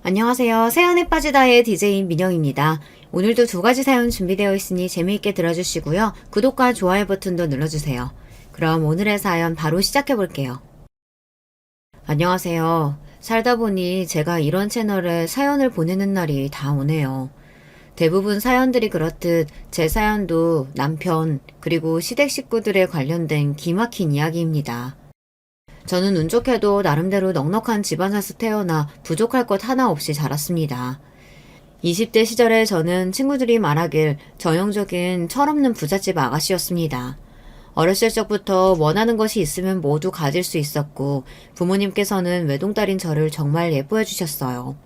안녕하세요. 사연에 빠지다의 DJ 민영입니다. 오늘도 두 가지 사연 준비되어 있으니 재미있게 들어주시고요. 구독과 좋아요 버튼도 눌러주세요. 그럼 오늘의 사연 바로 시작해 볼게요. 안녕하세요. 살다 보니 제가 이런 채널에 사연을 보내는 날이 다 오네요. 대부분 사연들이 그렇듯 제 사연도 남편 그리고 시댁 식구들에 관련된 기막힌 이야기입니다. 저는 운 좋게도 나름대로 넉넉한 집안에서 태어나 부족할 것 하나 없이 자랐습니다. 20대 시절에 저는 친구들이 말하길 전형적인 철없는 부잣집 아가씨였습니다. 어렸을 적부터 원하는 것이 있으면 모두 가질 수 있었고 부모님께서는 외동딸인 저를 정말 예뻐해 주셨어요.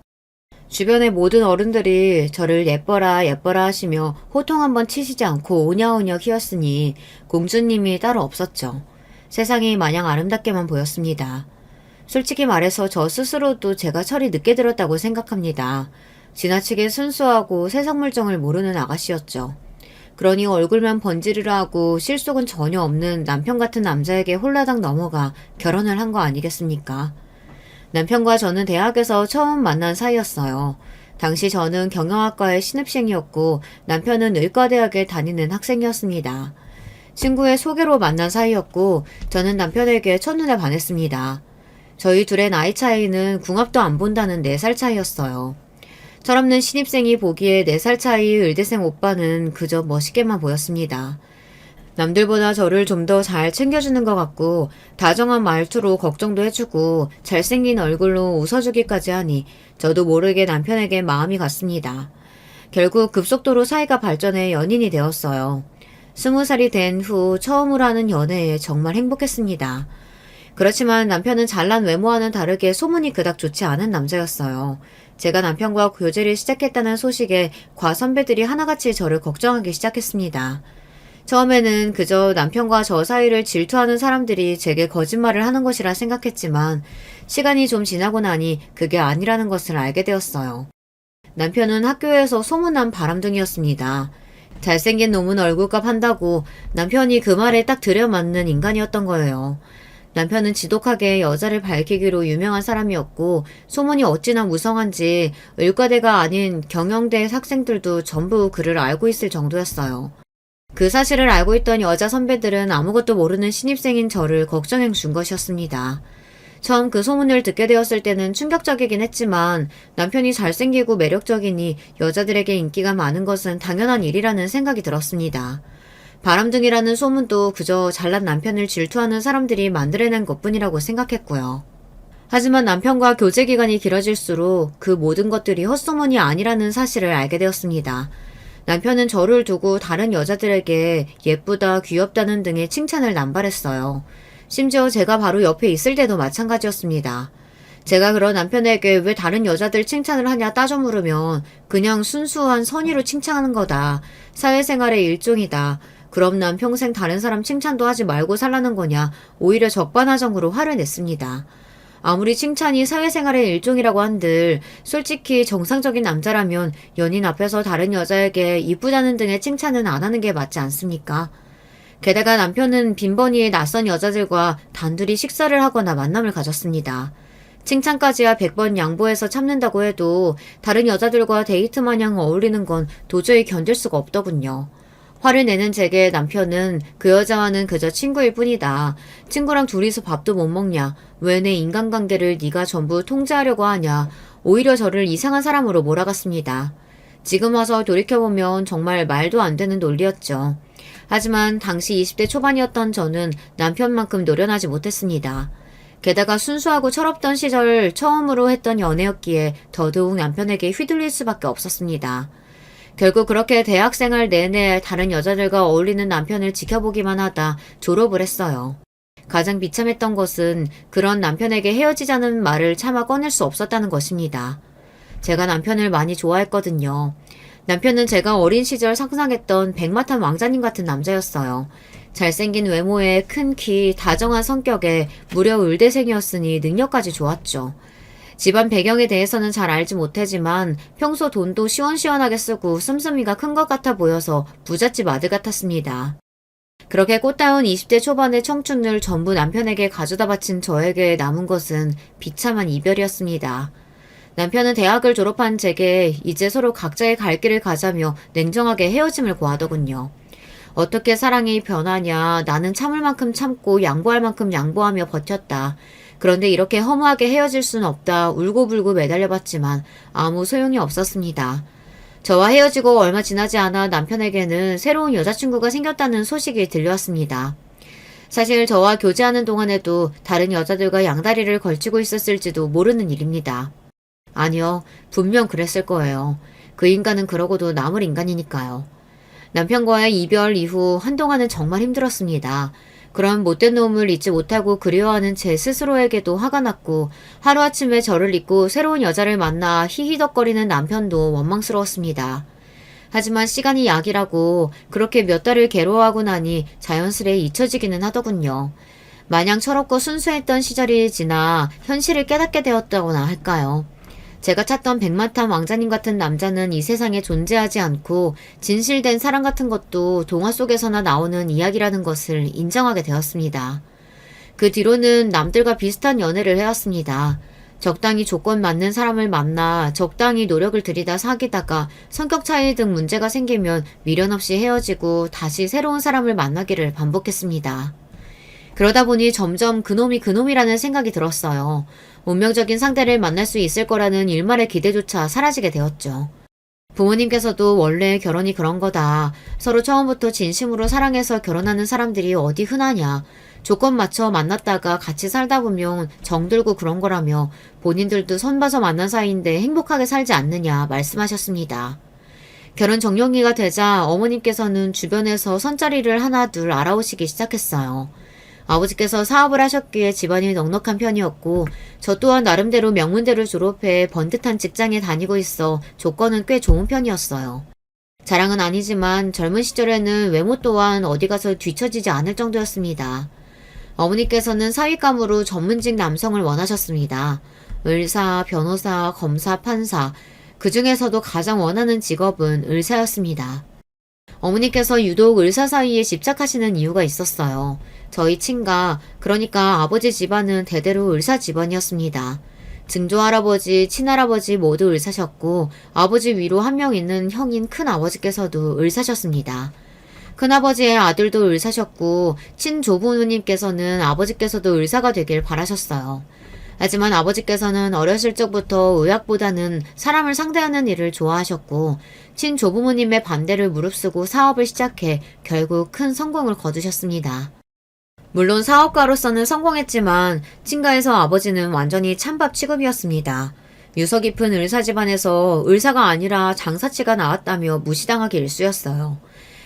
주변의 모든 어른들이 저를 예뻐라 예뻐라 하시며 호통 한번 치시지 않고 오냐오냐 키웠으니 공주님이 따로 없었죠. 세상이 마냥 아름답게만 보였습니다. 솔직히 말해서 저 스스로도 제가 철이 늦게 들었다고 생각합니다. 지나치게 순수하고 세상 물정을 모르는 아가씨였죠. 그러니 얼굴만 번지르르 하고 실속은 전혀 없는 남편 같은 남자에게 홀라당 넘어가 결혼을 한 거 아니겠습니까? 남편과 저는 대학에서 처음 만난 사이였어요. 당시 저는 경영학과의 신입생이었고 남편은 의과대학에 다니는 학생이었습니다. 친구의 소개로 만난 사이였고 저는 남편에게 첫눈에 반했습니다. 저희 둘의 나이 차이는 궁합도 안 본다는 4살 차이였어요. 철없는 신입생이 보기에 4살 차이 의대생 오빠는 그저 멋있게만 보였습니다. 남들보다 저를 좀 더 잘 챙겨주는 것 같고 다정한 말투로 걱정도 해주고 잘생긴 얼굴로 웃어주기까지 하니 저도 모르게 남편에게 마음이 갔습니다. 결국 급속도로 사이가 발전해 연인이 되었어요. 20살이 된 후 처음으로 하는 연애에 정말 행복했습니다. 그렇지만 남편은 잘난 외모와는 다르게 소문이 그닥 좋지 않은 남자였어요. 제가 남편과 교제를 시작했다는 소식에 과선배들이 하나같이 저를 걱정하기 시작했습니다. 처음에는 그저 남편과 저 사이를 질투하는 사람들이 제게 거짓말을 하는 것이라 생각했지만 시간이 좀 지나고 나니 그게 아니라는 것을 알게 되었어요. 남편은 학교에서 소문난 바람둥이였습니다. 잘생긴 놈은 얼굴값 한다고 남편이 그 말에 딱 들여맞는 인간이었던 거예요. 남편은 지독하게 여자를 밝히기로 유명한 사람이었고 소문이 어찌나 무성한지 의과대가 아닌 경영대 학생들도 전부 그를 알고 있을 정도였어요. 그 사실을 알고 있던 여자 선배들은 아무것도 모르는 신입생인 저를 걱정해 준 것이었습니다. 처음 그 소문을 듣게 되었을 때는 충격적이긴 했지만 남편이 잘생기고 매력적이니 여자들에게 인기가 많은 것은 당연한 일이라는 생각이 들었습니다. 바람둥이라는 소문도 그저 잘난 남편을 질투하는 사람들이 만들어낸 것뿐이라고 생각했고요. 하지만 남편과 교제 기간이 길어질수록 그 모든 것들이 헛소문이 아니라는 사실을 알게 되었습니다. 남편은 저를 두고 다른 여자들에게 예쁘다, 귀엽다는 등의 칭찬을 남발했어요. 심지어 제가 바로 옆에 있을 때도 마찬가지였습니다. 제가 그런 남편에게 왜 다른 여자들 칭찬을 하냐 따져 물으면 그냥 순수한 선의로 칭찬하는 거다. 사회생활의 일종이다. 그럼 난 평생 다른 사람 칭찬도 하지 말고 살라는 거냐. 오히려 적반하장으로 화를 냈습니다. 아무리 칭찬이 사회생활의 일종이라고 한들 솔직히 정상적인 남자라면 연인 앞에서 다른 여자에게 이쁘다는 등의 칭찬은 안 하는 게 맞지 않습니까? 게다가 남편은 빈번히 낯선 여자들과 단둘이 식사를 하거나 만남을 가졌습니다. 칭찬까지야 100번 양보해서 참는다고 해도 다른 여자들과 데이트 마냥 어울리는 건 도저히 견딜 수가 없더군요. 화를 내는 제게 남편은 그 여자와는 그저 친구일 뿐이다. 친구랑 둘이서 밥도 못 먹냐. 왜 내 인간관계를 네가 전부 통제하려고 하냐. 오히려 저를 이상한 사람으로 몰아갔습니다. 지금 와서 돌이켜보면 정말 말도 안 되는 논리였죠. 하지만 당시 20대 초반이었던 저는 남편만큼 노련하지 못했습니다. 게다가 순수하고 철없던 시절 처음으로 했던 연애였기에 더더욱 남편에게 휘둘릴 수밖에 없었습니다. 결국 그렇게 대학생활 내내 다른 여자들과 어울리는 남편을 지켜보기만 하다 졸업을 했어요. 가장 비참했던 것은 그런 남편에게 헤어지자는 말을 차마 꺼낼 수 없었다는 것입니다. 제가 남편을 많이 좋아했거든요. 남편은 제가 어린 시절 상상했던 백마탄 왕자님 같은 남자였어요. 잘생긴 외모에 큰 키, 다정한 성격에 무려 의대생이었으니 능력까지 좋았죠. 집안 배경에 대해서는 잘 알지 못하지만 평소 돈도 시원시원하게 쓰고 씀씀이가 큰 것 같아 보여서 부잣집 아들 같았습니다. 그렇게 꽃다운 20대 초반의 청춘을 전부 남편에게 가져다 바친 저에게 남은 것은 비참한 이별이었습니다. 남편은 대학을 졸업한 제게 이제 서로 각자의 갈 길을 가자며 냉정하게 헤어짐을 고하더군요. 어떻게 사랑이 변하냐. 나는 참을 만큼 참고 양보할 만큼 양보하며 버텼다. 그런데 이렇게 허무하게 헤어질 수는 없다. 울고불고 매달려봤지만 아무 소용이 없었습니다. 저와 헤어지고 얼마 지나지 않아 남편에게는 새로운 여자친구가 생겼다는 소식이 들려왔습니다. 사실 저와 교제하는 동안에도 다른 여자들과 양다리를 걸치고 있었을지도 모르는 일입니다. 아니요, 분명 그랬을 거예요. 그 인간은 그러고도 남을 인간이니까요. 남편과의 이별 이후 한동안은 정말 힘들었습니다. 그런 못된 놈을 잊지 못하고 그리워하는 제 스스로에게도 화가 났고 하루아침에 저를 잊고 새로운 여자를 만나 히히덕거리는 남편도 원망스러웠습니다. 하지만 시간이 약이라고 그렇게 몇 달을 괴로워하고 나니 자연스레 잊혀지기는 하더군요. 마냥 철없고 순수했던 시절이 지나 현실을 깨닫게 되었다고나 할까요? 제가 찾던 백마탄 왕자님 같은 남자는 이 세상에 존재하지 않고 진실된 사랑 같은 것도 동화 속에서나 나오는 이야기라는 것을 인정하게 되었습니다. 그 뒤로는 남들과 비슷한 연애를 해왔습니다. 적당히 조건 맞는 사람을 만나 적당히 노력을 들이다 사귀다가 성격 차이 등 문제가 생기면 미련 없이 헤어지고 다시 새로운 사람을 만나기를 반복했습니다. 그러다 보니 점점 그놈이라는 생각이 들었어요. 운명적인 상대를 만날 수 있을 거라는 일말의 기대조차 사라지게 되었죠. 부모님께서도 원래 결혼이 그런 거다. 서로 처음부터 진심으로 사랑해서 결혼하는 사람들이 어디 흔하냐. 조건 맞춰 만났다가 같이 살다 보면 정들고 그런 거라며 본인들도 선봐서 만난 사이인데 행복하게 살지 않느냐 말씀하셨습니다. 결혼 정년기가 되자 어머님께서는 주변에서 선자리를 하나 둘 알아오시기 시작했어요. 아버지께서 사업을 하셨기에 집안이 넉넉한 편이었고 저 또한 나름대로 명문대를 졸업해 번듯한 직장에 다니고 있어 조건은 꽤 좋은 편이었어요. 자랑은 아니지만 젊은 시절에는 외모 또한 어디 가서 뒤처지지 않을 정도였습니다. 어머니께서는 사윗감으로 전문직 남성을 원하셨습니다. 의사, 변호사, 검사, 판사, 그 중에서도 가장 원하는 직업은 의사였습니다. 어머니께서 유독 의사 사이에 집착하시는 이유가 있었어요. 저희 친가, 그러니까 아버지 집안은 대대로 의사 집안이었습니다. 증조할아버지, 친할아버지 모두 의사셨고 아버지 위로 한 명 있는 형인 큰아버지께서도 의사셨습니다. 큰아버지의 아들도 의사셨고 친조부모님께서는 아버지께서도 의사가 되길 바라셨어요. 하지만 아버지께서는 어렸을 적부터 의학보다는 사람을 상대하는 일을 좋아하셨고 친조부모님의 반대를 무릅쓰고 사업을 시작해 결국 큰 성공을 거두셨습니다. 물론 사업가로서는 성공했지만 친가에서 아버지는 완전히 찬밥 취급이었습니다. 유서 깊은 의사 집안에서 의사가 아니라 장사치가 나왔다며 무시당하기 일쑤였어요.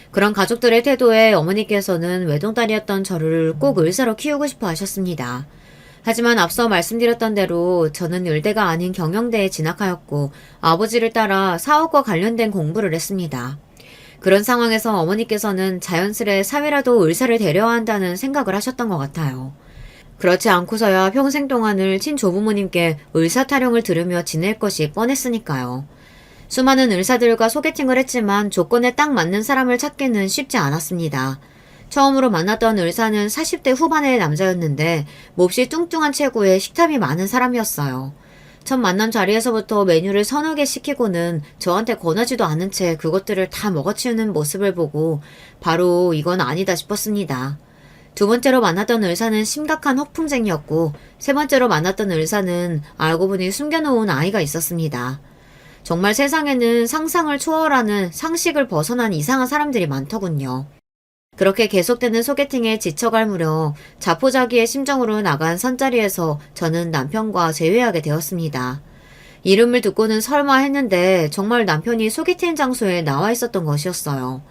그런 가족들의 태도에 어머니께서는 외동딸이었던 저를 꼭 의사로 키우고 싶어 하셨습니다. 하지만 앞서 말씀드렸던 대로 저는 의대가 아닌 경영대에 진학하였고 아버지를 따라 사업과 관련된 공부를 했습니다. 그런 상황에서 어머니께서는 자연스레 사위라도 의사를 데려야 한다는 생각을 하셨던 것 같아요. 그렇지 않고서야 평생 동안을 친조부모님께 의사 타령을 들으며 지낼 것이 뻔했으니까요. 수많은 의사들과 소개팅을 했지만 조건에 딱 맞는 사람을 찾기는 쉽지 않았습니다. 처음으로 만났던 의사는 40대 후반의 남자였는데 몹시 뚱뚱한 체구에 식탐이 많은 사람이었어요. 첫 만남 자리에서부터 메뉴를 서너 개 시키고는 저한테 권하지도 않은 채 그것들을 다 먹어치우는 모습을 보고 바로 이건 아니다 싶었습니다. 두 번째로 만났던 의사는 심각한 허풍쟁이였고 세 번째로 만났던 의사는 알고 보니 숨겨놓은 아이가 있었습니다. 정말 세상에는 상상을 초월하는 상식을 벗어난 이상한 사람들이 많더군요. 그렇게 계속되는 소개팅에 지쳐갈 무렵 자포자기의 심정으로 나간 선자리에서 저는 남편과 재회하게 되었습니다. 이름을 듣고는 설마 했는데 정말 남편이 소개팅 장소에 나와 있었던 것이었어요.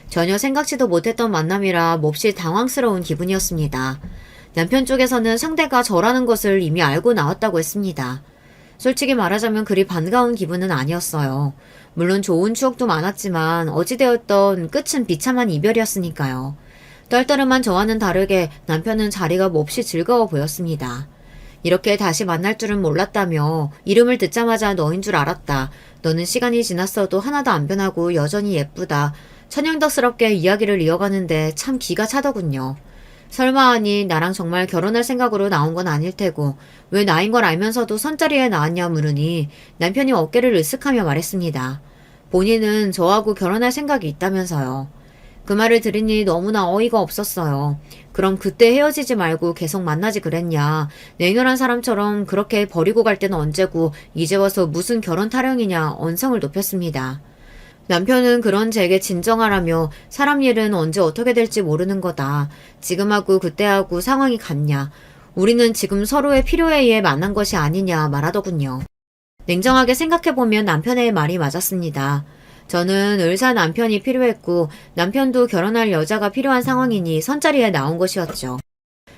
전혀 생각지도 못했던 만남이라 몹시 당황스러운 기분이었습니다. 남편 쪽에서는 상대가 저라는 것을 이미 알고 나왔다고 했습니다. 솔직히 말하자면 그리 반가운 기분은 아니었어요. 물론 좋은 추억도 많았지만 어찌되었던 끝은 비참한 이별이었으니까요. 떨떠름한 저와는 다르게 남편은 자리가 몹시 즐거워 보였습니다. 이렇게 다시 만날 줄은 몰랐다며 이름을 듣자마자 너인 줄 알았다. 너는 시간이 지났어도 하나도 안 변하고 여전히 예쁘다. 천연덕스럽게 이야기를 이어가는데 참 기가 차더군요. 설마 하니 나랑 정말 결혼할 생각으로 나온 건 아닐 테고 왜 나인 걸 알면서도 선자리에 나왔냐 물으니 남편이 어깨를 으쓱하며 말했습니다. 본인은 저하고 결혼할 생각이 있다면서요. 그 말을 들으니 너무나 어이가 없었어요. 그럼 그때 헤어지지 말고 계속 만나지 그랬냐. 냉혈한 사람처럼 그렇게 버리고 갈 때는 언제고 이제 와서 무슨 결혼 타령이냐 언성을 높였습니다. 남편은 그런 제게 진정하라며 사람 일은 언제 어떻게 될지 모르는 거다. 지금하고 그때하고 상황이 같냐. 우리는 지금 서로의 필요에 의해 만난 것이 아니냐 말하더군요. 냉정하게 생각해보면 남편의 말이 맞았습니다. 저는 의사 남편이 필요했고 남편도 결혼할 여자가 필요한 상황이니 선자리에 나온 것이었죠.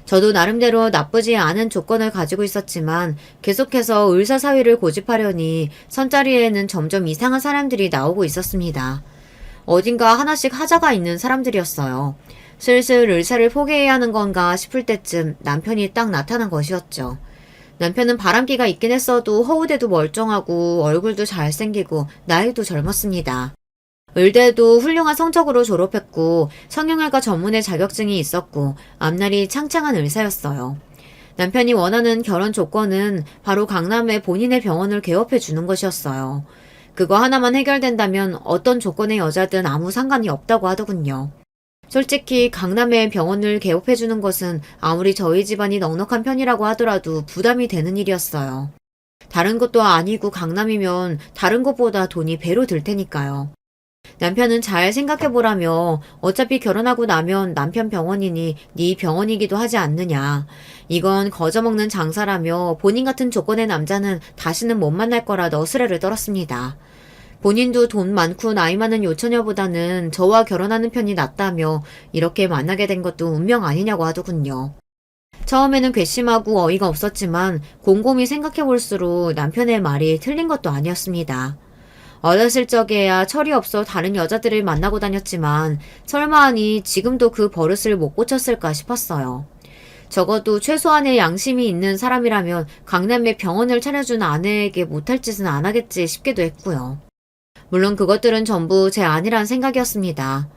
저도 나름대로 나쁘지 않은 조건을 가지고 있었지만 계속해서 의사 사위를 고집하려니 선자리에는 점점 이상한 사람들이 나오고 있었습니다. 어딘가 하나씩 하자가 있는 사람들이었어요. 슬슬 의사를 포기해야 하는 건가 싶을 때쯤 남편이 딱 나타난 것이었죠. 남편은 바람기가 있긴 했어도 허우대도 멀쩡하고 얼굴도 잘생기고 나이도 젊었습니다. 의대도 훌륭한 성적으로 졸업했고 성형외과 전문의 자격증이 있었고 앞날이 창창한 의사였어요. 남편이 원하는 결혼 조건은 바로 강남에 본인의 병원을 개업해 주는 것이었어요. 그거 하나만 해결된다면 어떤 조건의 여자든 아무 상관이 없다고 하더군요. 솔직히 강남에 병원을 개업해 주는 것은 아무리 저희 집안이 넉넉한 편이라고 하더라도 부담이 되는 일이었어요. 다른 것도 아니고 강남이면 다른 것보다 돈이 배로 들 테니까요. 남편은 잘 생각해보라며 어차피 결혼하고 나면 남편 병원이니 네 병원이기도 하지 않느냐. 이건 거저먹는 장사라며 본인 같은 조건의 남자는 다시는 못 만날 거라 너스레를 떨었습니다. 본인도 돈 많고 나이 많은 요처녀보다는 저와 결혼하는 편이 낫다며 이렇게 만나게 된 것도 운명 아니냐고 하더군요. 처음에는 괘씸하고 어이가 없었지만 곰곰이 생각해볼수록 남편의 말이 틀린 것도 아니었습니다. 어렸을 적에야 철이 없어 다른 여자들을 만나고 다녔지만 설마 하니 지금도 그 버릇을 못 고쳤을까 싶었어요. 적어도 최소한의 양심이 있는 사람이라면 강남에 병원을 차려준 아내에게 못할 짓은 안 하겠지 싶기도 했고요. 물론 그것들은 전부 제 아니란 생각이었습니다.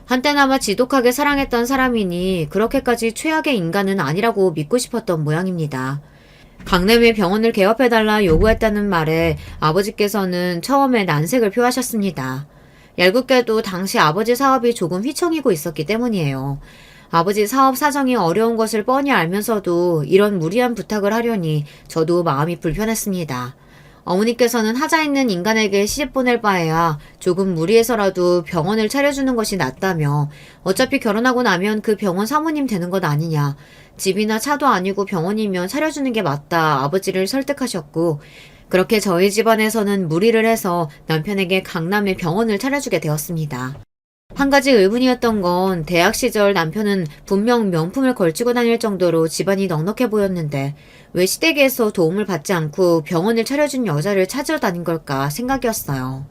한때나마 지독하게 사랑했던 사람이니 그렇게까지 최악의 인간은 아니라고 믿고 싶었던 모양입니다. 강남에 병원을 개업해달라 요구했다는 말에 아버지께서는 처음에 난색을 표하셨습니다. 얄궂게도 당시 아버지 사업이 조금 휘청이고 있었기 때문이에요. 아버지 사업 사정이 어려운 것을 뻔히 알면서도 이런 무리한 부탁을 하려니 저도 마음이 불편했습니다. 어머니께서는 하자 있는 인간에게 시집 보낼 바에야 조금 무리해서라도 병원을 차려주는 것이 낫다며 어차피 결혼하고 나면 그 병원 사모님 되는 것 아니냐. 집이나 차도 아니고 병원이면 차려주는 게 맞다 아버지를 설득하셨고 그렇게 저희 집안에서는 무리를 해서 남편에게 강남에 병원을 차려주게 되었습니다. 한 가지 의문이었던 건 대학 시절 남편은 분명 명품을 걸치고 다닐 정도로 집안이 넉넉해 보였는데 왜 시댁에서 도움을 받지 않고 병원을 차려준 여자를 찾으러 다닌 걸까 생각이었어요.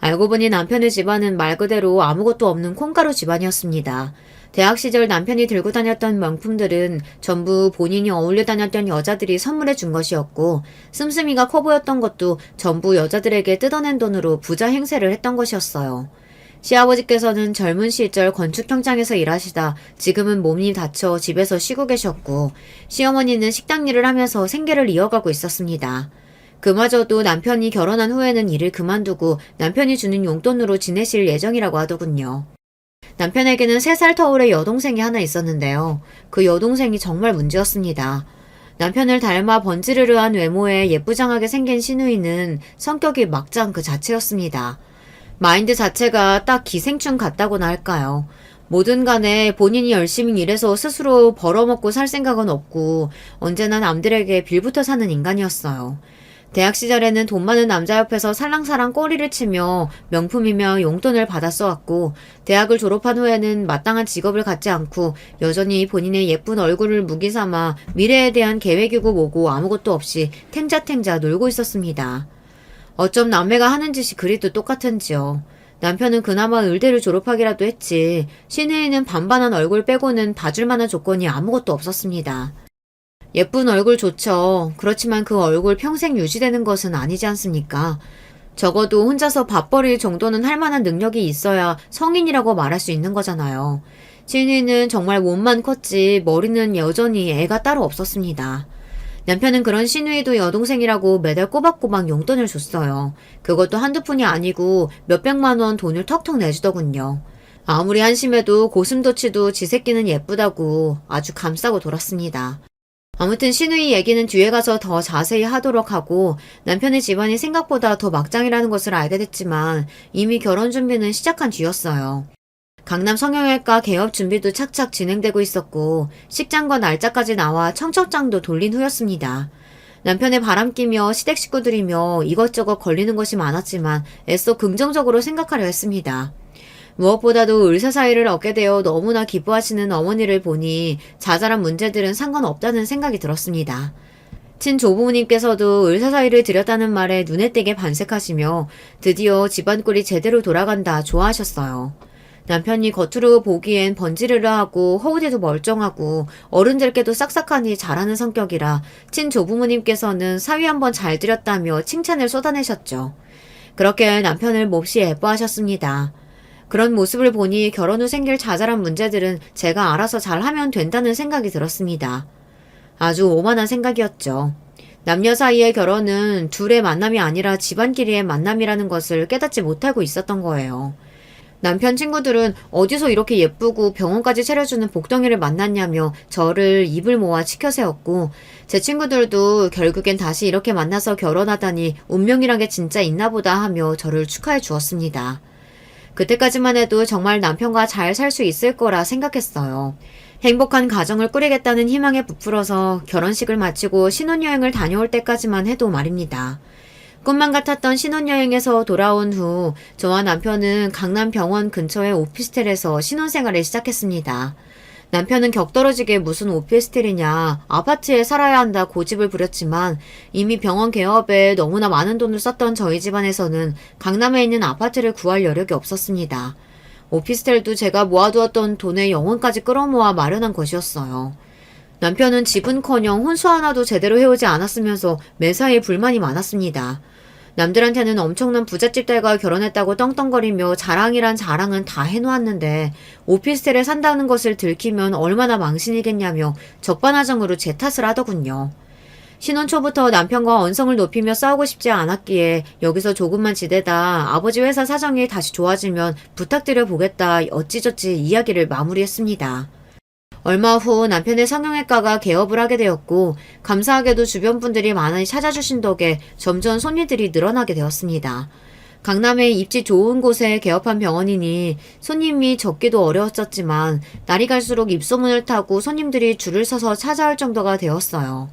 알고 보니 남편의 집안은 말 그대로 아무것도 없는 콩가루 집안이었습니다. 대학 시절 남편이 들고 다녔던 명품들은 전부 본인이 어울려 다녔던 여자들이 선물해 준 것이었고 씀씀이가 커 보였던 것도 전부 여자들에게 뜯어낸 돈으로 부자 행세를 했던 것이었어요. 시아버지께서는 젊은 시절 건축 현장에서 일하시다 지금은 몸이 다쳐 집에서 쉬고 계셨고 시어머니는 식당 일을 하면서 생계를 이어가고 있었습니다. 그마저도 남편이 결혼한 후에는 일을 그만두고 남편이 주는 용돈으로 지내실 예정이라고 하더군요. 남편에게는 3살 터울의 여동생이 하나 있었는데요. 그 여동생이 정말 문제였습니다. 남편을 닮아 번지르르한 외모에 예쁘장하게 생긴 시누이는 성격이 막장 그 자체였습니다. 마인드 자체가 딱 기생충 같다고나 할까요. 뭐든 간에 본인이 열심히 일해서 스스로 벌어먹고 살 생각은 없고 언제나 남들에게 빌부터 사는 인간이었어요. 대학 시절에는 돈 많은 남자 옆에서 살랑살랑 꼬리를 치며 명품이며 용돈을 받아 써왔고 대학을 졸업한 후에는 마땅한 직업을 갖지 않고 여전히 본인의 예쁜 얼굴을 무기 삼아 미래에 대한 계획이고 뭐고 아무것도 없이 탱자탱자 놀고 있었습니다. 어쩜 남매가 하는 짓이 그리도 똑같은지요. 남편은 그나마 의대를 졸업하기라도 했지 시내에는 반반한 얼굴 빼고는 봐줄 만한 조건이 아무것도 없었습니다. 예쁜 얼굴 좋죠. 그렇지만 그 얼굴 평생 유지되는 것은 아니지 않습니까? 적어도 혼자서 밥벌이 정도는 할 만한 능력이 있어야 성인이라고 말할 수 있는 거잖아요. 신우이는 정말 몸만 컸지 머리는 여전히 애가 따로 없었습니다. 남편은 그런 신우이도 여동생이라고 매달 꼬박꼬박 용돈을 줬어요. 그것도 한두 푼이 아니고 몇백만 원 돈을 턱턱 내주더군요. 아무리 한심해도 고슴도치도 지 새끼는 예쁘다고 아주 감싸고 돌았습니다. 아무튼 신우이 얘기는 뒤에 가서 더 자세히 하도록 하고 남편의 집안이 생각보다 더 막장이라는 것을 알게 됐지만 이미 결혼 준비는 시작한 뒤였어요. 강남 성형외과 개업 준비도 착착 진행되고 있었고 식장과 날짜까지 나와 청첩장도 돌린 후였습니다. 남편의 바람기며 시댁 식구들이며 이것저것 걸리는 것이 많았지만 애써 긍정적으로 생각하려 했습니다. 무엇보다도 의사 사이를 얻게 되어 너무나 기뻐하시는 어머니를 보니 자잘한 문제들은 상관없다는 생각이 들었습니다. 친조부모님께서도 의사 사이를 드렸다는 말에 눈에 띄게 반색하시며 드디어 집안꼴이 제대로 돌아간다 좋아하셨어요. 남편이 겉으로 보기엔 번지르르하고 허우대도 멀쩡하고 어른들께도 싹싹하니 잘하는 성격이라 친조부모님께서는 사위 한번 잘 드렸다며 칭찬을 쏟아내셨죠. 그렇게 남편을 몹시 예뻐하셨습니다. 그런 모습을 보니 결혼 후 생길 자잘한 문제들은 제가 알아서 잘하면 된다는 생각이 들었습니다. 아주 오만한 생각이었죠. 남녀 사이의 결혼은 둘의 만남이 아니라 집안끼리의 만남이라는 것을 깨닫지 못하고 있었던 거예요. 남편 친구들은 어디서 이렇게 예쁘고 병원까지 차려주는 복덩이를 만났냐며 저를 입을 모아 치켜 세웠고 제 친구들도 결국엔 다시 이렇게 만나서 결혼하다니 운명이란 게 진짜 있나 보다 하며 저를 축하해 주었습니다. 그때까지만 해도 정말 남편과 잘 살 수 있을 거라 생각했어요. 행복한 가정을 꾸리겠다는 희망에 부풀어서 결혼식을 마치고 신혼여행을 다녀올 때까지만 해도 말입니다. 꿈만 같았던 신혼여행에서 돌아온 후 저와 남편은 강남병원 근처의 오피스텔에서 신혼생활을 시작했습니다. 남편은 격떨어지게 무슨 오피스텔이냐, 아파트에 살아야 한다 고집을 부렸지만 이미 병원 개업에 너무나 많은 돈을 썼던 저희 집안에서는 강남에 있는 아파트를 구할 여력이 없었습니다. 오피스텔도 제가 모아두었던 돈의 영혼까지 끌어모아 마련한 것이었어요. 남편은 집은커녕 혼수 하나도 제대로 해오지 않았으면서 매사에 불만이 많았습니다. 남들한테는 엄청난 부잣집 딸과 결혼했다고 떵떵거리며 자랑이란 자랑은 다 해놓았는데 오피스텔에 산다는 것을 들키면 얼마나 망신이겠냐며 적반하장으로 제 탓을 하더군요. 신혼 초부터 남편과 언성을 높이며 싸우고 싶지 않았기에 여기서 조금만 지내다 아버지 회사 사정이 다시 좋아지면 부탁드려 보겠다 어찌저찌 이야기를 마무리했습니다. 얼마 후 남편의 성형외과가 개업을 하게 되었고 감사하게도 주변 분들이 많이 찾아주신 덕에 점점 손님들이 늘어나게 되었습니다. 강남의 입지 좋은 곳에 개업한 병원이니 손님이 적기도 어려웠었지만 날이 갈수록 입소문을 타고 손님들이 줄을 서서 찾아올 정도가 되었어요.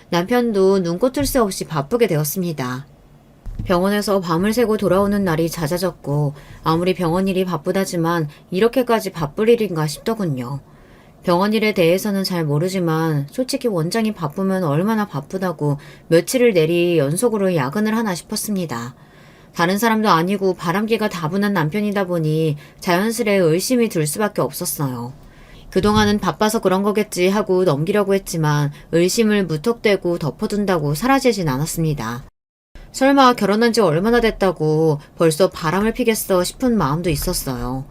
남편도 눈꽃을 새 없이 바쁘게 되었습니다. 병원에서 밤을 새고 돌아오는 날이 잦아졌고 아무리 병원 일이 바쁘다지만 이렇게까지 바쁠 일인가 싶더군요. 병원 일에 대해서는 잘 모르지만 솔직히 원장이 바쁘면 얼마나 바쁘다고 며칠을 내리 연속으로 야근을 하나 싶었습니다. 다른 사람도 아니고 바람기가 다분한 남편이다 보니 자연스레 의심이 들 수밖에 없었어요. 그동안은 바빠서 그런 거겠지 하고 넘기려고 했지만 의심을 무턱대고 덮어둔다고 사라지진 않았습니다. 설마 결혼한 지 얼마나 됐다고 벌써 바람을 피겠어 싶은 마음도 있었어요.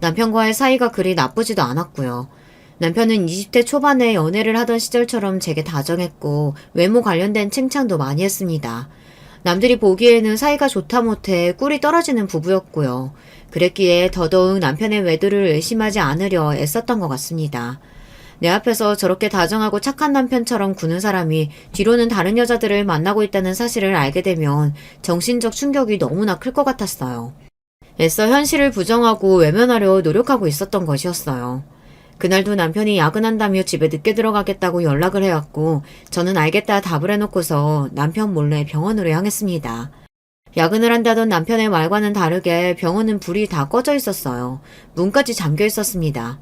남편과의 사이가 그리 나쁘지도 않았고요. 남편은 20대 초반에 연애를 하던 시절처럼 제게 다정했고 외모 관련된 칭찬도 많이 했습니다. 남들이 보기에는 사이가 좋다 못해 꿀이 떨어지는 부부였고요. 그랬기에 더더욱 남편의 외도를 의심하지 않으려 애썼던 것 같습니다. 내 앞에서 저렇게 다정하고 착한 남편처럼 구는 사람이 뒤로는 다른 여자들을 만나고 있다는 사실을 알게 되면 정신적 충격이 너무나 클 것 같았어요. 애써 현실을 부정하고 외면하려 노력하고 있었던 것이었어요. 그날도 남편이 야근한다며 집에 늦게 들어가겠다고 연락을 해왔고 저는 알겠다 답을 해놓고서 남편 몰래 병원으로 향했습니다. 야근을 한다던 남편의 말과는 다르게 병원은 불이 다 꺼져 있었어요. 문까지 잠겨 있었습니다.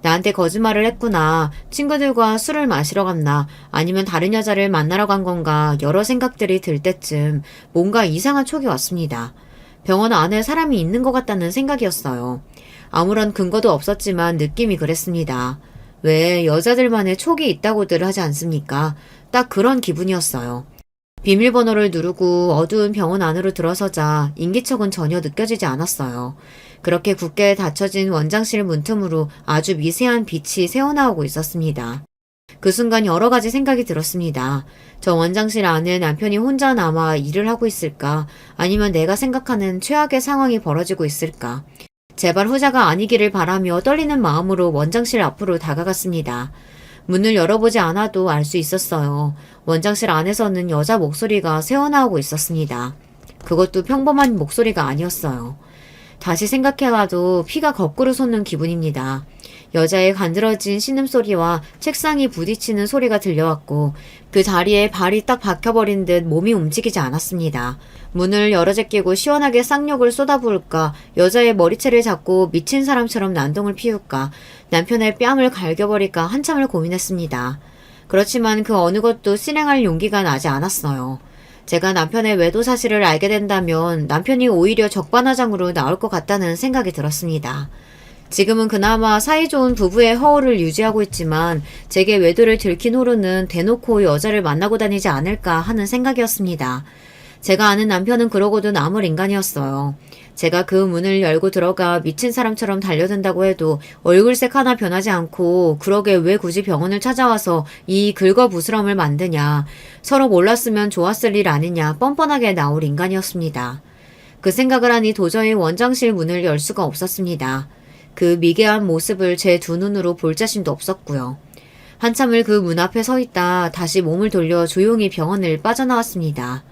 나한테 거짓말을 했구나. 친구들과 술을 마시러 갔나. 아니면 다른 여자를 만나러 간 건가. 여러 생각들이 들 때쯤 뭔가 이상한 촉이 왔습니다. 병원 안에 사람이 있는 것 같다는 생각이었어요. 아무런 근거도 없었지만 느낌이 그랬습니다. 왜 여자들만의 촉이 있다고들 하지 않습니까? 딱 그런 기분이었어요. 비밀번호를 누르고 어두운 병원 안으로 들어서자 인기척은 전혀 느껴지지 않았어요. 그렇게 굳게 닫혀진 원장실 문틈으로 아주 미세한 빛이 새어나오고 있었습니다. 그 순간 여러 가지 생각이 들었습니다. 저 원장실 안에 남편이 혼자 남아 일을 하고 있을까? 아니면 내가 생각하는 최악의 상황이 벌어지고 있을까? 제발 후자가 아니기를 바라며 떨리는 마음으로 원장실 앞으로 다가갔습니다. 문을 열어보지 않아도 알 수 있었어요. 원장실 안에서는 여자 목소리가 새어나오고 있었습니다. 그것도 평범한 목소리가 아니었어요. 다시 생각해봐도 피가 거꾸로 솟는 기분입니다. 여자의 간드러진 신음소리와 책상이 부딪히는 소리가 들려왔고 그 자리에 발이 딱 박혀버린 듯 몸이 움직이지 않았습니다. 문을 열어 제끼고 시원하게 쌍욕을 쏟아부을까, 여자의 머리채를 잡고 미친 사람처럼 난동을 피울까, 남편의 뺨을 갈겨버릴까 한참을 고민했습니다. 그렇지만 그 어느 것도 실행할 용기가 나지 않았어요. 제가 남편의 외도 사실을 알게 된다면 남편이 오히려 적반하장으로 나올 것 같다는 생각이 들었습니다. 지금은 그나마 사이좋은 부부의 허울을 유지하고 있지만 제게 외도를 들킨 후로는 대놓고 여자를 만나고 다니지 않을까 하는 생각이었습니다. 제가 아는 남편은 그러고도 남을 인간이었어요. 제가 그 문을 열고 들어가 미친 사람처럼 달려든다고 해도 얼굴색 하나 변하지 않고 그러게 왜 굳이 병원을 찾아와서 이 긁어부스럼을 만드냐, 서로 몰랐으면 좋았을 일 아니냐 뻔뻔하게 나올 인간이었습니다. 그 생각을 하니 도저히 원장실 문을 열 수가 없었습니다. 그 미개한 모습을 제 두 눈으로 볼 자신도 없었고요. 한참을 그 문 앞에 서 있다 다시 몸을 돌려 조용히 병원을 빠져나왔습니다.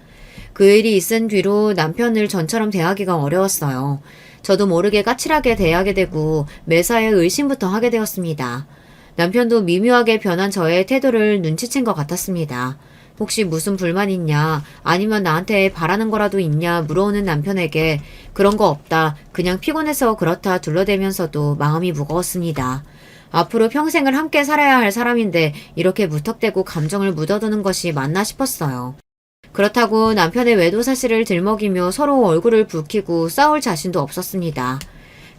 그 일이 있은 뒤로 남편을 전처럼 대하기가 어려웠어요. 저도 모르게 까칠하게 대하게 되고 매사에 의심부터 하게 되었습니다. 남편도 미묘하게 변한 저의 태도를 눈치챈 것 같았습니다. 혹시 무슨 불만 있냐, 아니면 나한테 바라는 거라도 있냐 물어오는 남편에게 그런 거 없다, 그냥 피곤해서 그렇다 둘러대면서도 마음이 무거웠습니다. 앞으로 평생을 함께 살아야 할 사람인데 이렇게 무턱대고 감정을 묻어두는 것이 맞나 싶었어요. 그렇다고 남편의 외도 사실을 들먹이며 서로 얼굴을 붉히고 싸울 자신도 없었습니다.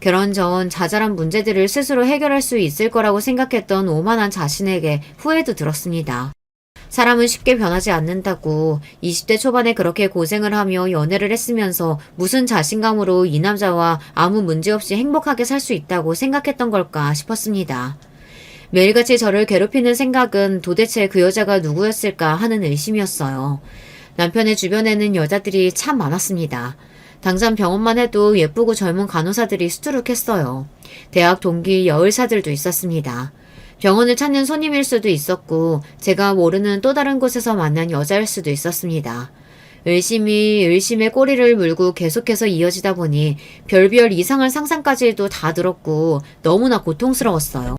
결혼 전 자잘한 문제들을 스스로 해결할 수 있을 거라고 생각했던 오만한 자신에게 후회도 들었습니다. 사람은 쉽게 변하지 않는다고 20대 초반에 그렇게 고생을 하며 연애를 했으면서 무슨 자신감으로 이 남자와 아무 문제 없이 행복하게 살 수 있다고 생각했던 걸까 싶었습니다. 매일같이 저를 괴롭히는 생각은 도대체 그 여자가 누구였을까 하는 의심이었어요. 남편의 주변에는 여자들이 참 많았습니다. 당장 병원만 해도 예쁘고 젊은 간호사들이 수두룩했어요. 대학 동기 여의사들도 있었습니다. 병원을 찾는 손님일 수도 있었고 제가 모르는 또 다른 곳에서 만난 여자일 수도 있었습니다. 의심이 의심의 꼬리를 물고 계속해서 이어지다 보니 별별 이상한 상상까지도 다 들었고 너무나 고통스러웠어요.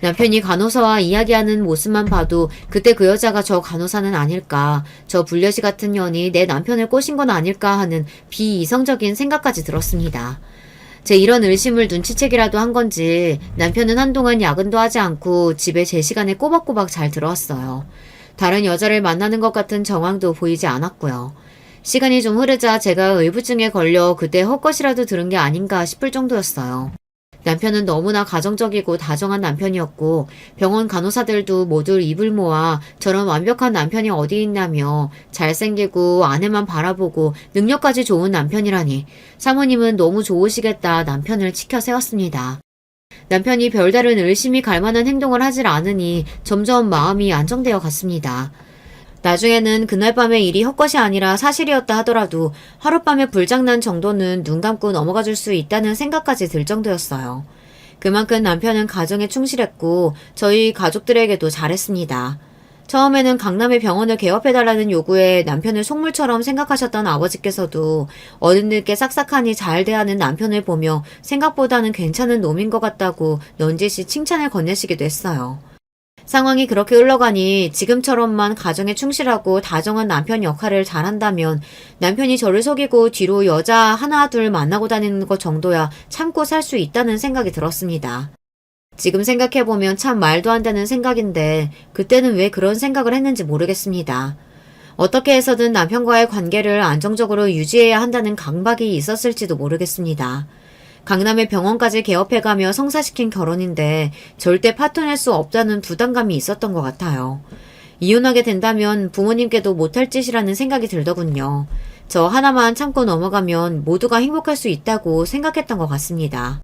남편이 간호사와 이야기하는 모습만 봐도 그때 그 여자가 저 간호사는 아닐까, 저 불려시 같은 년이 내 남편을 꼬신 건 아닐까 하는 비이성적인 생각까지 들었습니다. 제 이런 의심을 눈치채기라도 한 건지 남편은 한동안 야근도 하지 않고 집에 제 시간에 꼬박꼬박 잘 들어왔어요. 다른 여자를 만나는 것 같은 정황도 보이지 않았고요. 시간이 좀 흐르자 제가 의부증에 걸려 그때 헛것이라도 들은 게 아닌가 싶을 정도였어요. 남편은 너무나 가정적이고 다정한 남편이었고 병원 간호사들도 모두 입을 모아 저런 완벽한 남편이 어디 있냐며 잘생기고 아내만 바라보고 능력까지 좋은 남편이라니 사모님은 너무 좋으시겠다 남편을 치켜 세웠습니다. 남편이 별다른 의심이 갈 만한 행동을 하질 않으니 점점 마음이 안정되어 갔습니다. 나중에는 그날 밤의 일이 헛것이 아니라 사실이었다 하더라도 하룻밤의 불장난 정도는 눈 감고 넘어가 줄 수 있다는 생각까지 들 정도였어요. 그만큼 남편은 가정에 충실했고 저희 가족들에게도 잘했습니다. 처음에는 강남의 병원을 개업해달라는 요구에 남편을 속물처럼 생각하셨던 아버지께서도 어른들께 싹싹하니 잘 대하는 남편을 보며 생각보다는 괜찮은 놈인 것 같다고 넌지시 칭찬을 건네시기도 했어요. 상황이 그렇게 흘러가니 지금처럼만 가정에 충실하고 다정한 남편 역할을 잘한다면 남편이 저를 속이고 뒤로 여자 하나 둘 만나고 다니는 것 정도야 참고 살 수 있다는 생각이 들었습니다. 지금 생각해보면 참 말도 안 되는 생각인데 그때는 왜 그런 생각을 했는지 모르겠습니다. 어떻게 해서든 남편과의 관계를 안정적으로 유지해야 한다는 강박이 있었을지도 모르겠습니다. 강남의 병원까지 개업해가며 성사시킨 결혼인데 절대 파토낼 수 없다는 부담감이 있었던 것 같아요. 이혼하게 된다면 부모님께도 못할 짓이라는 생각이 들더군요. 저 하나만 참고 넘어가면 모두가 행복할 수 있다고 생각했던 것 같습니다.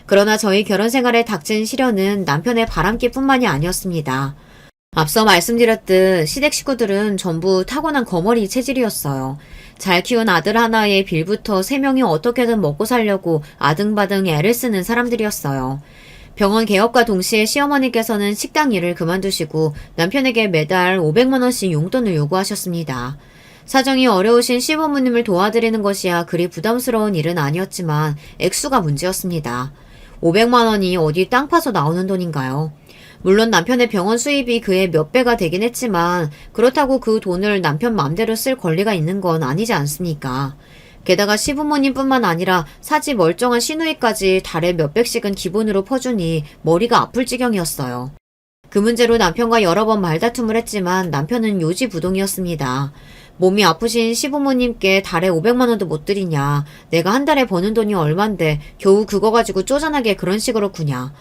그러나 저희 결혼 생활에 닥친 시련은 남편의 바람기뿐만이 아니었습니다. 앞서 말씀드렸듯 시댁 식구들은 전부 타고난 거머리 체질이었어요. 잘 키운 아들 하나에 빌부터 세 명이 어떻게든 먹고 살려고 아등바등 애를 쓰는 사람들이었어요. 병원 개업과 동시에 시어머니께서는 식당 일을 그만두시고 남편에게 매달 500만 원씩 용돈을 요구하셨습니다. 사정이 어려우신 시부모님을 도와드리는 것이야 그리 부담스러운 일은 아니었지만 액수가 문제였습니다. 500만 원이 어디 땅 파서 나오는 돈인가요? 물론 남편의 병원 수입이 그의 몇 배가 되긴 했지만 그렇다고 그 돈을 남편 맘대로 쓸 권리가 있는 건 아니지 않습니까? 게다가 시부모님뿐만 아니라 사지 멀쩡한 시누이까지 달에 몇백씩은 기본으로 퍼주니 머리가 아플 지경이었어요. 그 문제로 남편과 여러 번 말다툼을 했지만 남편은 요지부동이었습니다. 몸이 아프신 시부모님께 달에 500만 원도 못 드리냐. 내가 한 달에 버는 돈이 얼만데 겨우 그거 가지고 쪼잔하게 그런 식으로 구냐.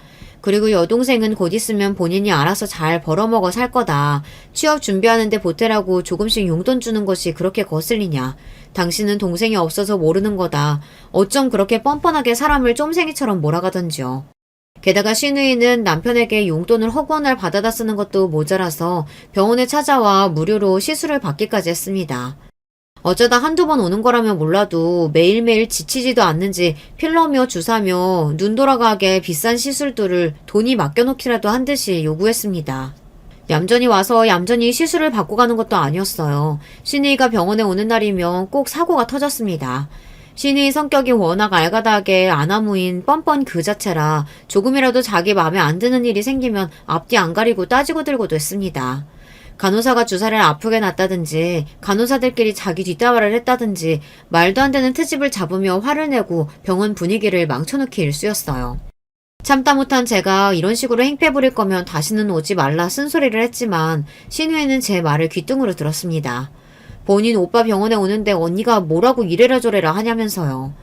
그리고 여동생은 곧 있으면 본인이 알아서 잘 벌어먹어 살 거다. 취업 준비하는데 보태라고 조금씩 용돈 주는 것이 그렇게 거슬리냐. 당신은 동생이 없어서 모르는 거다. 어쩜 그렇게 뻔뻔하게 사람을 쫌생이처럼 몰아가던지요. 게다가 시누이는 남편에게 용돈을 허구한 받아다 쓰는 것도 모자라서 병원에 찾아와 무료로 시술을 받기까지 했습니다. 어쩌다 한두 번 오는 거라면 몰라도 매일매일 지치지도 않는지 필러며 주사며 눈 돌아가게 비싼 시술들을 돈이 맡겨놓기라도 한 듯이 요구했습니다. 얌전히 와서 얌전히 시술을 받고 가는 것도 아니었어요. 시누이가 병원에 오는 날이면 꼭 사고가 터졌습니다. 시누이 성격이 워낙 알가닥에 아나무인 뻔뻔 그 자체라 조금이라도 자기 마음에 안 드는 일이 생기면 앞뒤 안 가리고 따지고 들고도 했습니다. 간호사가 주사를 아프게 놨다든지 간호사들끼리 자기 뒷담화를 했다든지 말도 안 되는 트집을 잡으며 화를 내고 병원 분위기를 망쳐놓기 일쑤였어요. 참다 못한 제가 이런 식으로 행패 부릴 거면 다시는 오지 말라 쓴소리를 했지만 신우이는 제 말을 귀뚱으로 들었습니다. 본인 오빠 병원에 오는데 언니가 뭐라고 이래라 저래라 하냐면서요.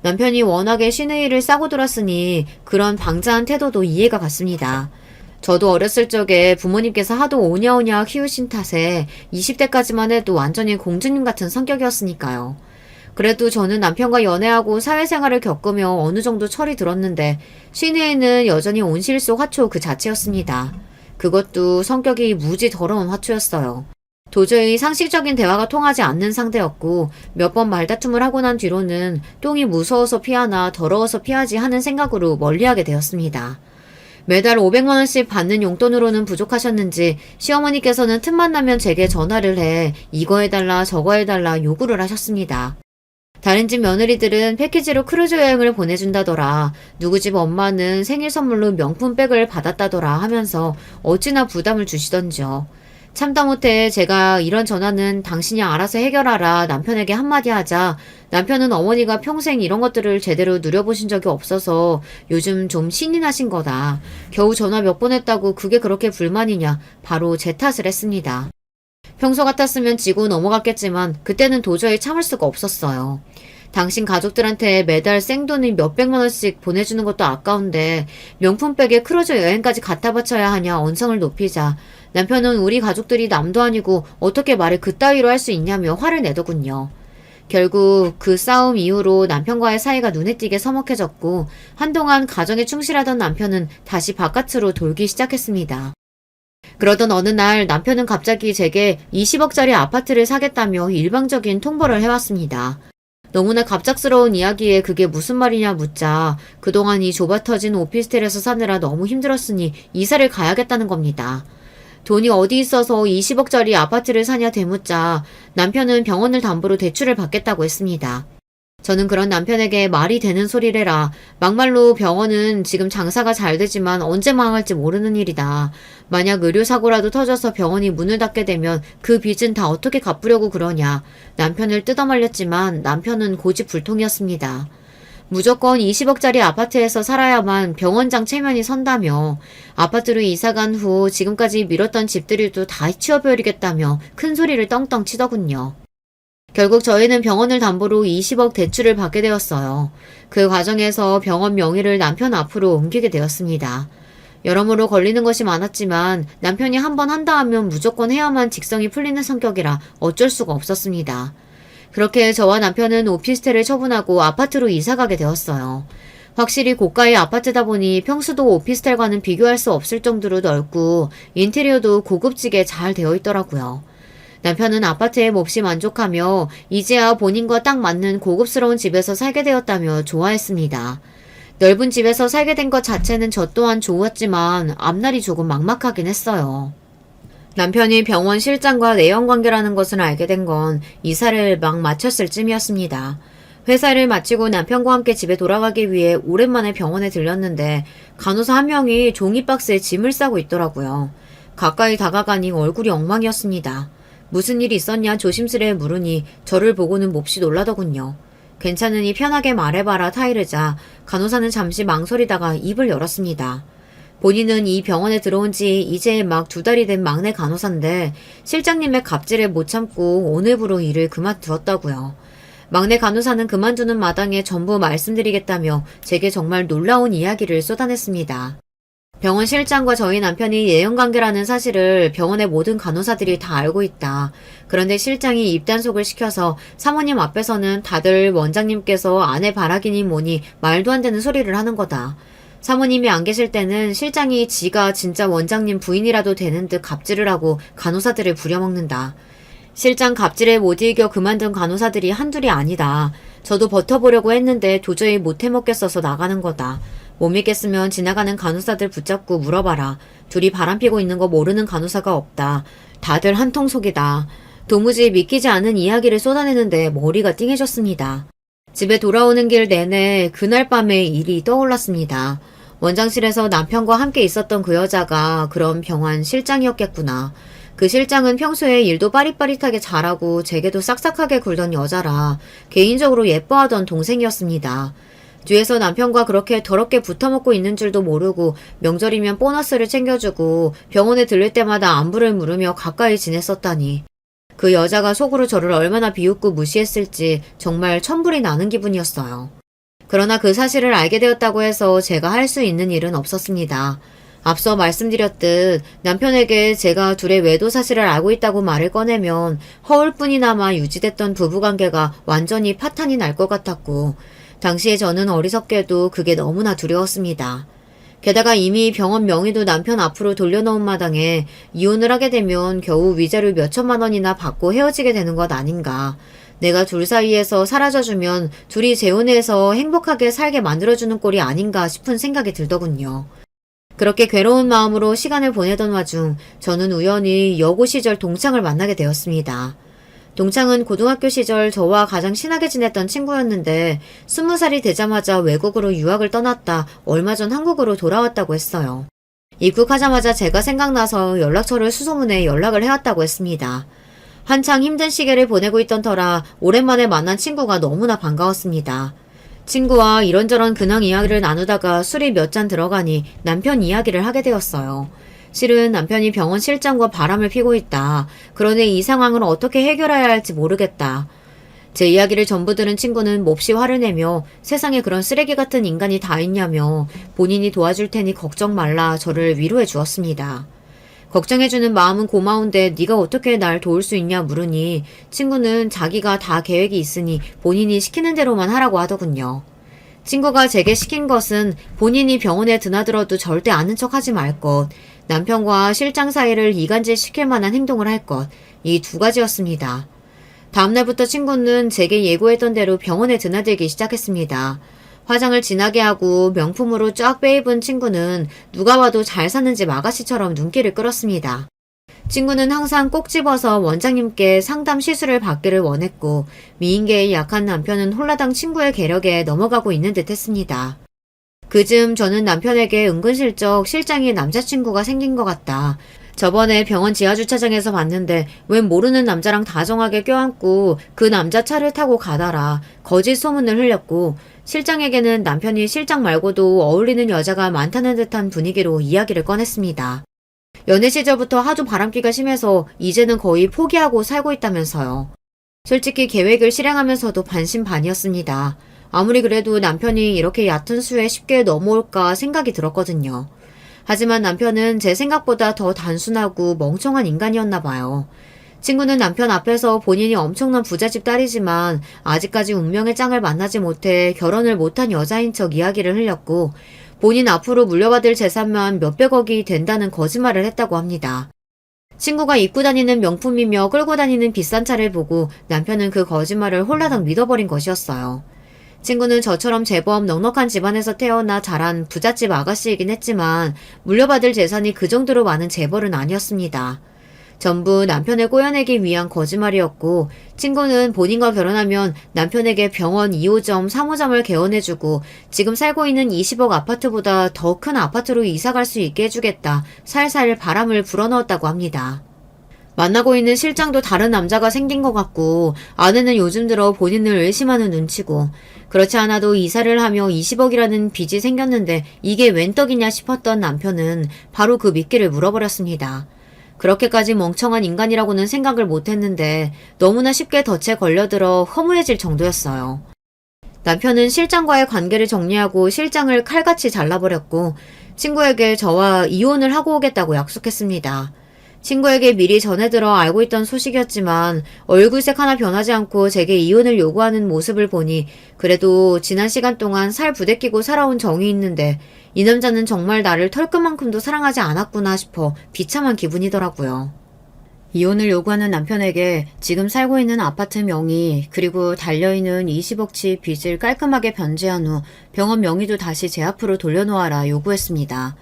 남편이 워낙에 신우이를 싸고 들었으니 그런 방자한 태도도 이해가 갔습니다. 저도 어렸을 적에 부모님께서 하도 오냐오냐 키우신 탓에 20대까지만 해도 완전히 공주님 같은 성격이었으니까요. 그래도 저는 남편과 연애하고 사회생활을 겪으며 어느 정도 철이 들었는데 시내에는 여전히 온실속 화초 그 자체였습니다. 그것도 성격이 무지 더러운 화초였어요. 도저히 상식적인 대화가 통하지 않는 상대였고 몇 번 말다툼을 하고 난 뒤로는 똥이 무서워서 피하나 더러워서 피하지 하는 생각으로 멀리하게 되었습니다. 매달 500만 원씩 받는 용돈으로는 부족하셨는지 시어머니께서는 틈만 나면 제게 전화를 해 이거 해달라 저거 해달라 요구를 하셨습니다. 다른 집 며느리들은 패키지로 크루즈 여행을 보내준다더라. 누구 집 엄마는 생일 선물로 명품백을 받았다더라 하면서 어찌나 부담을 주시던지요. 참다 못해 제가 이런 전화는 당신이 알아서 해결하라 남편에게 한마디 하자 남편은 어머니가 평생 이런 것들을 제대로 누려보신 적이 없어서 요즘 좀 신이 나신 거다. 겨우 전화 몇 번 했다고 그게 그렇게 불만이냐 바로 제 탓을 했습니다. 평소 같았으면 지고 넘어갔겠지만 그때는 도저히 참을 수가 없었어요. 당신 가족들한테 매달 생돈을 몇백만 원씩 보내주는 것도 아까운데 명품백에 크루즈 여행까지 갖다 바쳐야 하냐 언성을 높이자 남편은 우리 가족들이 남도 아니고 어떻게 말을 그따위로 할 수 있냐며 화를 내더군요. 결국 그 싸움 이후로 남편과의 사이가 눈에 띄게 서먹해졌고 한동안 가정에 충실하던 남편은 다시 바깥으로 돌기 시작했습니다. 그러던 어느 날 남편은 갑자기 제게 20억짜리 아파트를 사겠다며 일방적인 통보를 해왔습니다. 너무나 갑작스러운 이야기에 그게 무슨 말이냐 묻자 그동안 이 좁아터진 오피스텔에서 사느라 너무 힘들었으니 이사를 가야겠다는 겁니다. 돈이 어디 있어서 20억짜리 아파트를 사냐 되묻자 남편은 병원을 담보로 대출을 받겠다고 했습니다. 저는 그런 남편에게 말이 되는 소리래라. 막말로 병원은 지금 장사가 잘 되지만 언제 망할지 모르는 일이다. 만약 의료사고라도 터져서 병원이 문을 닫게 되면 그 빚은 다 어떻게 갚으려고 그러냐. 남편을 뜯어말렸지만 남편은 고집불통이었습니다. 무조건 20억짜리 아파트에서 살아야만 병원장 체면이 선다며 아파트로 이사간 후 지금까지 미뤘던 집들이도 다 치워버리겠다며 큰 소리를 떵떵 치더군요. 결국 저희는 병원을 담보로 20억 대출을 받게 되었어요. 그 과정에서 병원 명의를 남편 앞으로 옮기게 되었습니다. 여러모로 걸리는 것이 많았지만 남편이 한 번 한다 하면 무조건 해야만 직성이 풀리는 성격이라 어쩔 수가 없었습니다. 그렇게 저와 남편은 오피스텔을 처분하고 아파트로 이사가게 되었어요. 확실히 고가의 아파트다 보니 평수도 오피스텔과는 비교할 수 없을 정도로 넓고 인테리어도 고급지게 잘 되어 있더라고요. 남편은 아파트에 몹시 만족하며 이제야 본인과 딱 맞는 고급스러운 집에서 살게 되었다며 좋아했습니다. 넓은 집에서 살게 된 것 자체는 저 또한 좋았지만 앞날이 조금 막막하긴 했어요. 남편이 병원 실장과 내연관계라는 것을 알게 된 건 이사를 막 마쳤을 쯤이었습니다. 회사를 마치고 남편과 함께 집에 돌아가기 위해 오랜만에 병원에 들렸는데 간호사 한 명이 종이박스에 짐을 싸고 있더라고요. 가까이 다가가니 얼굴이 엉망이었습니다. 무슨 일이 있었냐 조심스레 물으니 저를 보고는 몹시 놀라더군요. 괜찮으니 편하게 말해봐라 타이르자 간호사는 잠시 망설이다가 입을 열었습니다. 본인은 이 병원에 들어온 지 이제 막 2달이 된 막내 간호사인데 실장님의 갑질에 못 참고 오늘부로 일을 그만두었다고요. 막내 간호사는 그만두는 마당에 전부 말씀드리겠다며 제게 정말 놀라운 이야기를 쏟아냈습니다. 병원 실장과 저희 남편이 예연관계라는 사실을 병원의 모든 간호사들이 다 알고 있다. 그런데 실장이 입단속을 시켜서 사모님 앞에서는 다들 원장님께서 아내 바라기니 뭐니 말도 안 되는 소리를 하는 거다. 사모님이 안 계실 때는 실장이 지가 진짜 원장님 부인이라도 되는 듯 갑질을 하고 간호사들을 부려먹는다. 실장 갑질에 못 이겨 그만둔 간호사들이 한둘이 아니다. 저도 버텨보려고 했는데 도저히 못 해먹겠어서 나가는 거다. 못 믿겠으면 지나가는 간호사들 붙잡고 물어봐라. 둘이 바람피고 있는 거 모르는 간호사가 없다. 다들 한통속이다. 도무지 믿기지 않은 이야기를 쏟아내는데 머리가 띵해졌습니다. 집에 돌아오는 길 내내 그날 밤의 일이 떠올랐습니다. 원장실에서 남편과 함께 있었던 그 여자가 그럼 병원 실장이었겠구나. 그 실장은 평소에 일도 빠릿빠릿하게 잘하고 제게도 싹싹하게 굴던 여자라 개인적으로 예뻐하던 동생이었습니다. 뒤에서 남편과 그렇게 더럽게 붙어먹고 있는 줄도 모르고 명절이면 보너스를 챙겨주고 병원에 들릴 때마다 안부를 물으며 가까이 지냈었다니. 그 여자가 속으로 저를 얼마나 비웃고 무시했을지 정말 천불이 나는 기분이었어요. 그러나 그 사실을 알게 되었다고 해서 제가 할 수 있는 일은 없었습니다. 앞서 말씀드렸듯 남편에게 제가 둘의 외도 사실을 알고 있다고 말을 꺼내면 허울뿐이나마 유지됐던 부부관계가 완전히 파탄이 날 것 같았고 당시에 저는 어리석게도 그게 너무나 두려웠습니다. 게다가 이미 병원 명의도 남편 앞으로 돌려놓은 마당에 이혼을 하게 되면 겨우 위자료 몇천만 원이나 받고 헤어지게 되는 것 아닌가. 내가 둘 사이에서 사라져주면 둘이 재혼해서 행복하게 살게 만들어주는 꼴이 아닌가 싶은 생각이 들더군요. 그렇게 괴로운 마음으로 시간을 보내던 와중 저는 우연히 여고 시절 동창을 만나게 되었습니다. 동창은 고등학교 시절 저와 가장 친하게 지냈던 친구였는데 20살이 되자마자 외국으로 유학을 떠났다 얼마 전 한국으로 돌아왔다고 했어요. 입국하자마자 제가 생각나서 연락처를 수소문해 연락을 해왔다고 했습니다. 한창 힘든 시기를 보내고 있던 터라 오랜만에 만난 친구가 너무나 반가웠습니다. 친구와 이런저런 근황 이야기를 나누다가 술이 몇 잔 들어가니 남편 이야기를 하게 되었어요. 실은 남편이 병원 실장과 바람을 피고 있다. 그러니 이 상황을 어떻게 해결해야 할지 모르겠다. 제 이야기를 전부 들은 친구는 몹시 화를 내며 세상에 그런 쓰레기 같은 인간이 다 있냐며 본인이 도와줄 테니 걱정 말라 저를 위로해 주었습니다. 걱정해주는 마음은 고마운데 네가 어떻게 날 도울 수 있냐 물으니 친구는 자기가 다 계획이 있으니 본인이 시키는 대로만 하라고 하더군요. 친구가 제게 시킨 것은 본인이 병원에 드나들어도 절대 아는 척하지 말 것, 남편과 실장 사이를 이간질 시킬 만한 행동을 할 것, 이 2가지였습니다. 다음날부터 친구는 제게 예고했던 대로 병원에 드나들기 시작했습니다. 화장을 진하게 하고 명품으로 쫙 빼입은 친구는 누가 봐도 잘 사는 집 아가씨처럼 눈길을 끌었습니다. 친구는 항상 꼭 집어서 원장님께 상담 시술을 받기를 원했고 미인계의 약한 남편은 홀라당 친구의 계력에 넘어가고 있는 듯 했습니다. 그즘 저는 남편에게 은근슬쩍 실장의 남자친구가 생긴 것 같다. 저번에 병원 지하주차장에서 봤는데 웬 모르는 남자랑 다정하게 껴안고 그 남자 차를 타고 가더라. 거짓 소문을 흘렸고 실장에게는 남편이 실장 말고도 어울리는 여자가 많다는 듯한 분위기로 이야기를 꺼냈습니다. 연애 시절부터 하도 바람기가 심해서 이제는 거의 포기하고 살고 있다면서요. 솔직히 계획을 실행하면서도 반신반의였습니다. 아무리 그래도 남편이 이렇게 얕은 수에 쉽게 넘어올까 생각이 들었거든요. 하지만 남편은 제 생각보다 더 단순하고 멍청한 인간이었나 봐요. 친구는 남편 앞에서 본인이 엄청난 부잣집 딸이지만 아직까지 운명의 짱을 만나지 못해 결혼을 못한 여자인 척 이야기를 흘렸고 본인 앞으로 물려받을 재산만 몇백억이 된다는 거짓말을 했다고 합니다. 친구가 입고 다니는 명품이며 끌고 다니는 비싼 차를 보고 남편은 그 거짓말을 홀라당 믿어버린 것이었어요. 친구는 저처럼 제법 넉넉한 집안에서 태어나 자란 부잣집 아가씨이긴 했지만 물려받을 재산이 그 정도로 많은 재벌은 아니었습니다. 전부 남편을 꼬여내기 위한 거짓말이었고 친구는 본인과 결혼하면 남편에게 병원 2호점, 3호점을 개원해주고 지금 살고 있는 20억 아파트보다 더 큰 아파트로 이사갈 수 있게 해주겠다. 살살 바람을 불어넣었다고 합니다. 만나고 있는 실장도 다른 남자가 생긴 것 같고 아내는 요즘 들어 본인을 의심하는 눈치고 그렇지 않아도 이사를 하며 20억이라는 빚이 생겼는데 이게 웬 떡이냐 싶었던 남편은 바로 그 미끼를 물어버렸습니다. 그렇게까지 멍청한 인간이라고는 생각을 못했는데 너무나 쉽게 덫에 걸려들어 허무해질 정도였어요. 남편은 실장과의 관계를 정리하고 실장을 칼같이 잘라버렸고 친구에게 저와 이혼을 하고 오겠다고 약속했습니다. 친구에게 미리 전해들어 알고 있던 소식이었지만 얼굴색 하나 변하지 않고 제게 이혼을 요구하는 모습을 보니 그래도 지난 시간 동안 살 부대끼고 살아온 정이 있는데 이 남자는 정말 나를 털끝만큼도 사랑하지 않았구나 싶어 비참한 기분이더라고요. 이혼을 요구하는 남편에게 지금 살고 있는 아파트 명의 그리고 달려있는 20억치 빚을 깔끔하게 변제한 후 병원 명의도 다시 제 앞으로 돌려놓아라 요구했습니다.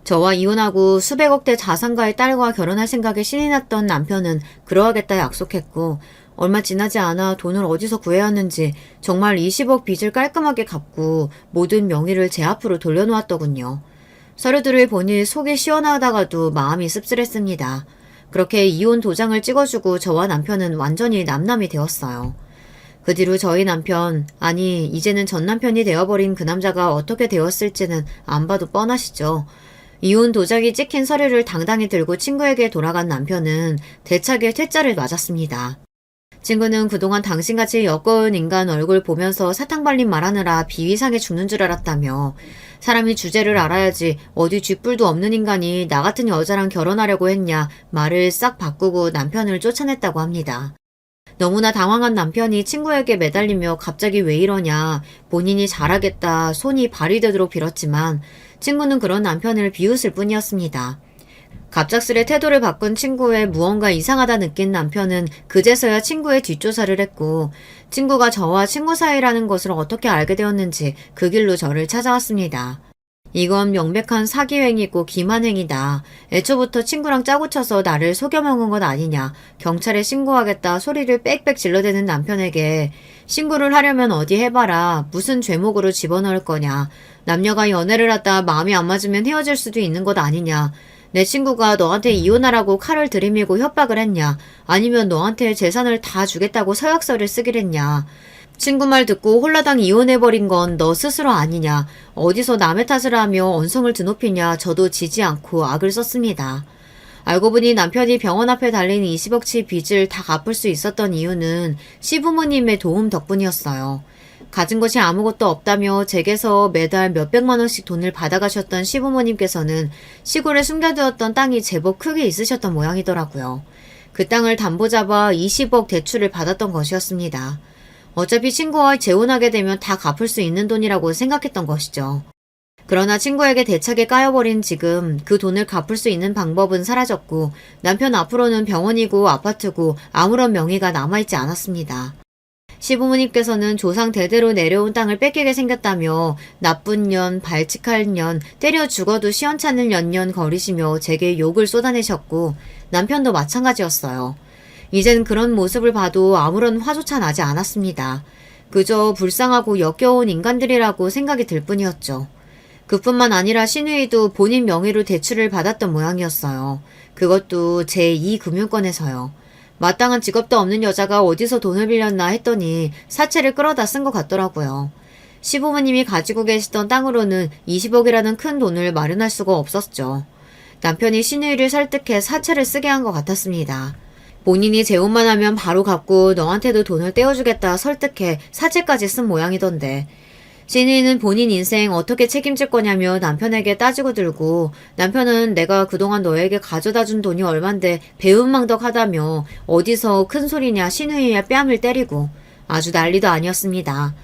저와 이혼하고 수백억대 자산가의 딸과 결혼할 생각에 신이 났던 남편은 그러하겠다 약속했고 얼마 지나지 않아 돈을 어디서 구해야 하는지 정말 20억 빚을 깔끔하게 갚고 모든 명의를 제 앞으로 돌려놓았더군요. 서류들을 보니 속이 시원하다가도 마음이 씁쓸했습니다. 그렇게 이혼 도장을 찍어주고 저와 남편은 완전히 남남이 되었어요. 그 뒤로 저희 남편, 아니 이제는 전 남편이 되어버린 그 남자가 어떻게 되었을지는 안 봐도 뻔하시죠. 이혼 도장이 찍힌 서류를 당당히 들고 친구에게 돌아간 남편은 대차게 퇴짜를 맞았습니다. 친구는 그동안 당신같이 여거운 인간 얼굴 보면서 사탕 발린 말하느라 비위상해 죽는 줄 알았다며 사람이 주제를 알아야지 어디 쥐뿔도 없는 인간이 나 같은 여자랑 결혼하려고 했냐 말을 싹 바꾸고 남편을 쫓아냈다고 합니다. 너무나 당황한 남편이 친구에게 매달리며 갑자기 왜 이러냐 본인이 잘하겠다 손이 발이 되도록 빌었지만 친구는 그런 남편을 비웃을 뿐이었습니다. 갑작스레 태도를 바꾼 친구의 무언가 이상하다 느낀 남편은 그제서야 친구의 뒷조사를 했고 친구가 저와 친구 사이라는 것을 어떻게 알게 되었는지 그 길로 저를 찾아왔습니다. 이건 명백한 사기행위고 기만행위다. 애초부터 친구랑 짜고 쳐서 나를 속여먹은 것 아니냐. 경찰에 신고하겠다 소리를 빽빽 질러대는 남편에게 신고를 하려면 어디 해봐라. 무슨 죄목으로 집어넣을 거냐. 남녀가 연애를 하다 마음이 안 맞으면 헤어질 수도 있는 것 아니냐. 내 친구가 너한테 이혼하라고 칼을 들이밀고 협박을 했냐. 아니면 너한테 재산을 다 주겠다고 서약서를 쓰기로 했냐. 친구 말 듣고 홀라당 이혼해버린 건 너 스스로 아니냐. 어디서 남의 탓을 하며 언성을 드높이냐. 저도 지지 않고 악을 썼습니다. 알고 보니 남편이 병원 앞에 달린 20억치 빚을 다 갚을 수 있었던 이유는 시부모님의 도움 덕분이었어요. 가진 것이 아무것도 없다며 제게서 매달 몇백만 원씩 돈을 받아가셨던 시부모님께서는 시골에 숨겨두었던 땅이 제법 크게 있으셨던 모양이더라고요. 그 땅을 담보 잡아 20억 대출을 받았던 것이었습니다. 어차피 친구와 재혼하게 되면 다 갚을 수 있는 돈이라고 생각했던 것이죠. 그러나 친구에게 대차게 까여버린 지금 그 돈을 갚을 수 있는 방법은 사라졌고 남편 앞으로는 병원이고 아파트고 아무런 명의가 남아있지 않았습니다. 시부모님께서는 조상 대대로 내려온 땅을 뺏기게 생겼다며 나쁜 년, 발칙할 년, 때려 죽어도 시원찮을 년년 거리시며 제게 욕을 쏟아내셨고 남편도 마찬가지였어요. 이젠 그런 모습을 봐도 아무런 화조차 나지 않았습니다. 그저 불쌍하고 역겨운 인간들이라고 생각이 들 뿐이었죠. 그뿐만 아니라 시누이도 본인 명의로 대출을 받았던 모양이었어요. 그것도 제2금융권에서요. 마땅한 직업도 없는 여자가 어디서 돈을 빌렸나 했더니 사채를 끌어다 쓴 것 같더라고요. 시부모님이 가지고 계시던 땅으로는 20억이라는 큰 돈을 마련할 수가 없었죠. 남편이 시누이를 설득해 사채를 쓰게 한 것 같았습니다. 본인이 재혼만 하면 바로 갚고 너한테도 돈을 떼어주겠다 설득해 사채까지 쓴 모양이던데 신이는 본인 인생 어떻게 책임질 거냐며 남편에게 따지고 들고, 남편은 내가 그동안 너에게 가져다 준 돈이 얼만데 배은망덕하다며 어디서 큰 소리냐 신우이의 뺨을 때리고 아주 난리도 아니었습니다.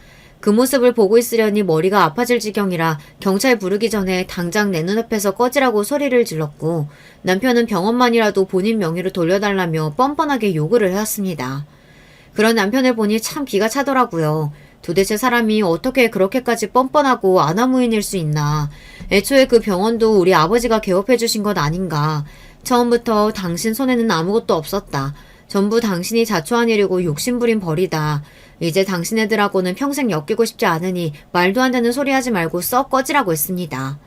그 모습을 보고 있으려니 머리가 아파질 지경이라 경찰 부르기 전에 당장 내 눈앞에서 꺼지라고 소리를 질렀고, 남편은 병원만이라도 본인 명의로 돌려달라며 뻔뻔하게 요구를 해왔습니다. 그런 남편을 보니 참 기가 차더라고요. 도대체 사람이 어떻게 그렇게까지 뻔뻔하고 아나무인일 수 있나. 애초에 그 병원도 우리 아버지가 개업해 주신 것 아닌가. 처음부터 당신 손에는 아무것도 없었다. 전부 당신이 자초한 일이고 욕심부린 벌이다. 이제 당신 애들하고는 평생 엮이고 싶지 않으니 말도 안 되는 소리 하지 말고 썩 꺼지라고 했습니다.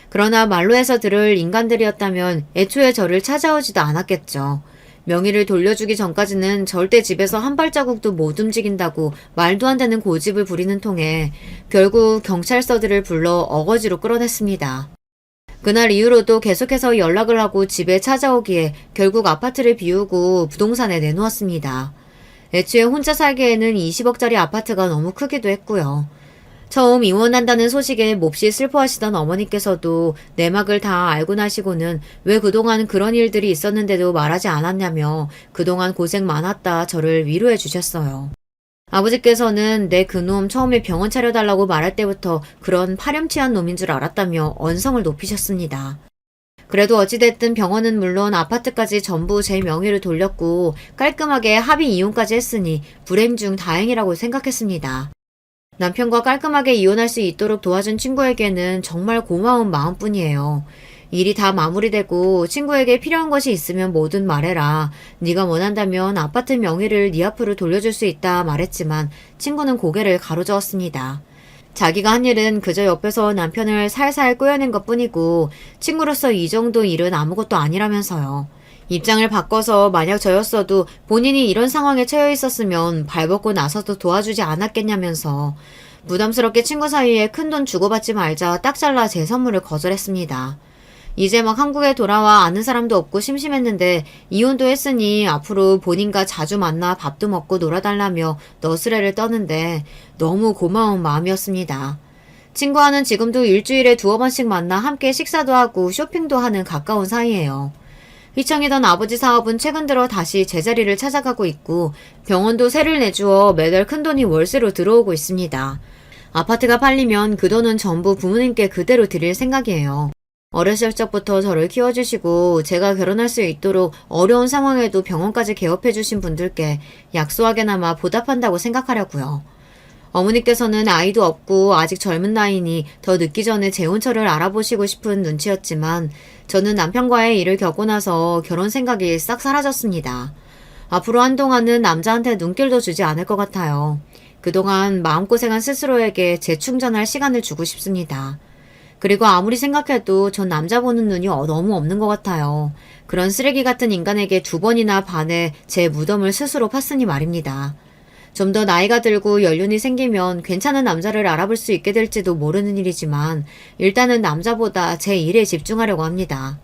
그러나 말로 해서 들을 인간들이었다면 애초에 저를 찾아오지도 않았겠죠. 명의를 돌려주기 전까지는 절대 집에서 한 발자국도 못 움직인다고 말도 안 되는 고집을 부리는 통에 결국 경찰서들을 불러 어거지로 끌어냈습니다. 그날 이후로도 계속해서 연락을 하고 집에 찾아오기에 결국 아파트를 비우고 부동산에 내놓았습니다. 애초에 혼자 살기에는 20억짜리 아파트가 너무 크기도 했고요. 처음 이혼한다는 소식에 몹시 슬퍼하시던 어머니께서도 내막을 다 알고 나시고는 왜 그동안 그런 일들이 있었는데도 말하지 않았냐며 그동안 고생 많았다 저를 위로해 주셨어요. 아버지께서는 내 그놈 처음에 병원 차려달라고 말할 때부터 그런 파렴치한 놈인 줄 알았다며 언성을 높이셨습니다. 그래도 어찌됐든 병원은 물론 아파트까지 전부 제 명의로 돌렸고 깔끔하게 합의 이혼까지 했으니 불행 중 다행이라고 생각했습니다. 남편과 깔끔하게 이혼할 수 있도록 도와준 친구에게는 정말 고마운 마음뿐이에요. 일이 다 마무리되고 친구에게 필요한 것이 있으면 뭐든 말해라. 네가 원한다면 아파트 명의를 네 앞으로 돌려줄 수 있다 말했지만 친구는 고개를 가로저었습니다. 자기가 한 일은 그저 옆에서 남편을 살살 꼬여낸 것뿐이고 친구로서 이 정도 일은 아무것도 아니라면서요. 입장을 바꿔서 만약 저였어도 본인이 이런 상황에 처해 있었으면 발벗고 나서도 도와주지 않았겠냐면서 부담스럽게 친구 사이에 큰돈 주고받지 말자 딱 잘라 제 선물을 거절했습니다. 이제 막 한국에 돌아와 아는 사람도 없고 심심했는데 이혼도 했으니 앞으로 본인과 자주 만나 밥도 먹고 놀아달라며 너스레를 떠는데 너무 고마운 마음이었습니다. 친구와는 지금도 일주일에 2-3번씩 만나 함께 식사도 하고 쇼핑도 하는 가까운 사이예요. 휘청이던 아버지 사업은 최근 들어 다시 제자리를 찾아가고 있고 병원도 세를 내주어 매달 큰돈이 월세로 들어오고 있습니다. 아파트가 팔리면 그 돈은 전부 부모님께 그대로 드릴 생각이에요. 어렸을 적부터 저를 키워주시고 제가 결혼할 수 있도록 어려운 상황에도 병원까지 개업해주신 분들께 약소하게나마 보답한다고 생각하려고요. 어머니께서는 아이도 없고 아직 젊은 나이니 더 늦기 전에 재혼처를 알아보시고 싶은 눈치였지만 저는 남편과의 일을 겪고 나서 결혼 생각이 싹 사라졌습니다. 앞으로 한동안은 남자한테 눈길도 주지 않을 것 같아요. 그동안 마음고생한 스스로에게 재충전할 시간을 주고 싶습니다. 그리고 아무리 생각해도 전 남자 보는 눈이 너무 없는 것 같아요. 그런 쓰레기 같은 인간에게 2번이나 반해 제 무덤을 스스로 팠으니 말입니다. 좀 더 나이가 들고 연륜이 생기면 괜찮은 남자를 알아볼 수 있게 될지도 모르는 일이지만 일단은 남자보다 제 일에 집중하려고 합니다.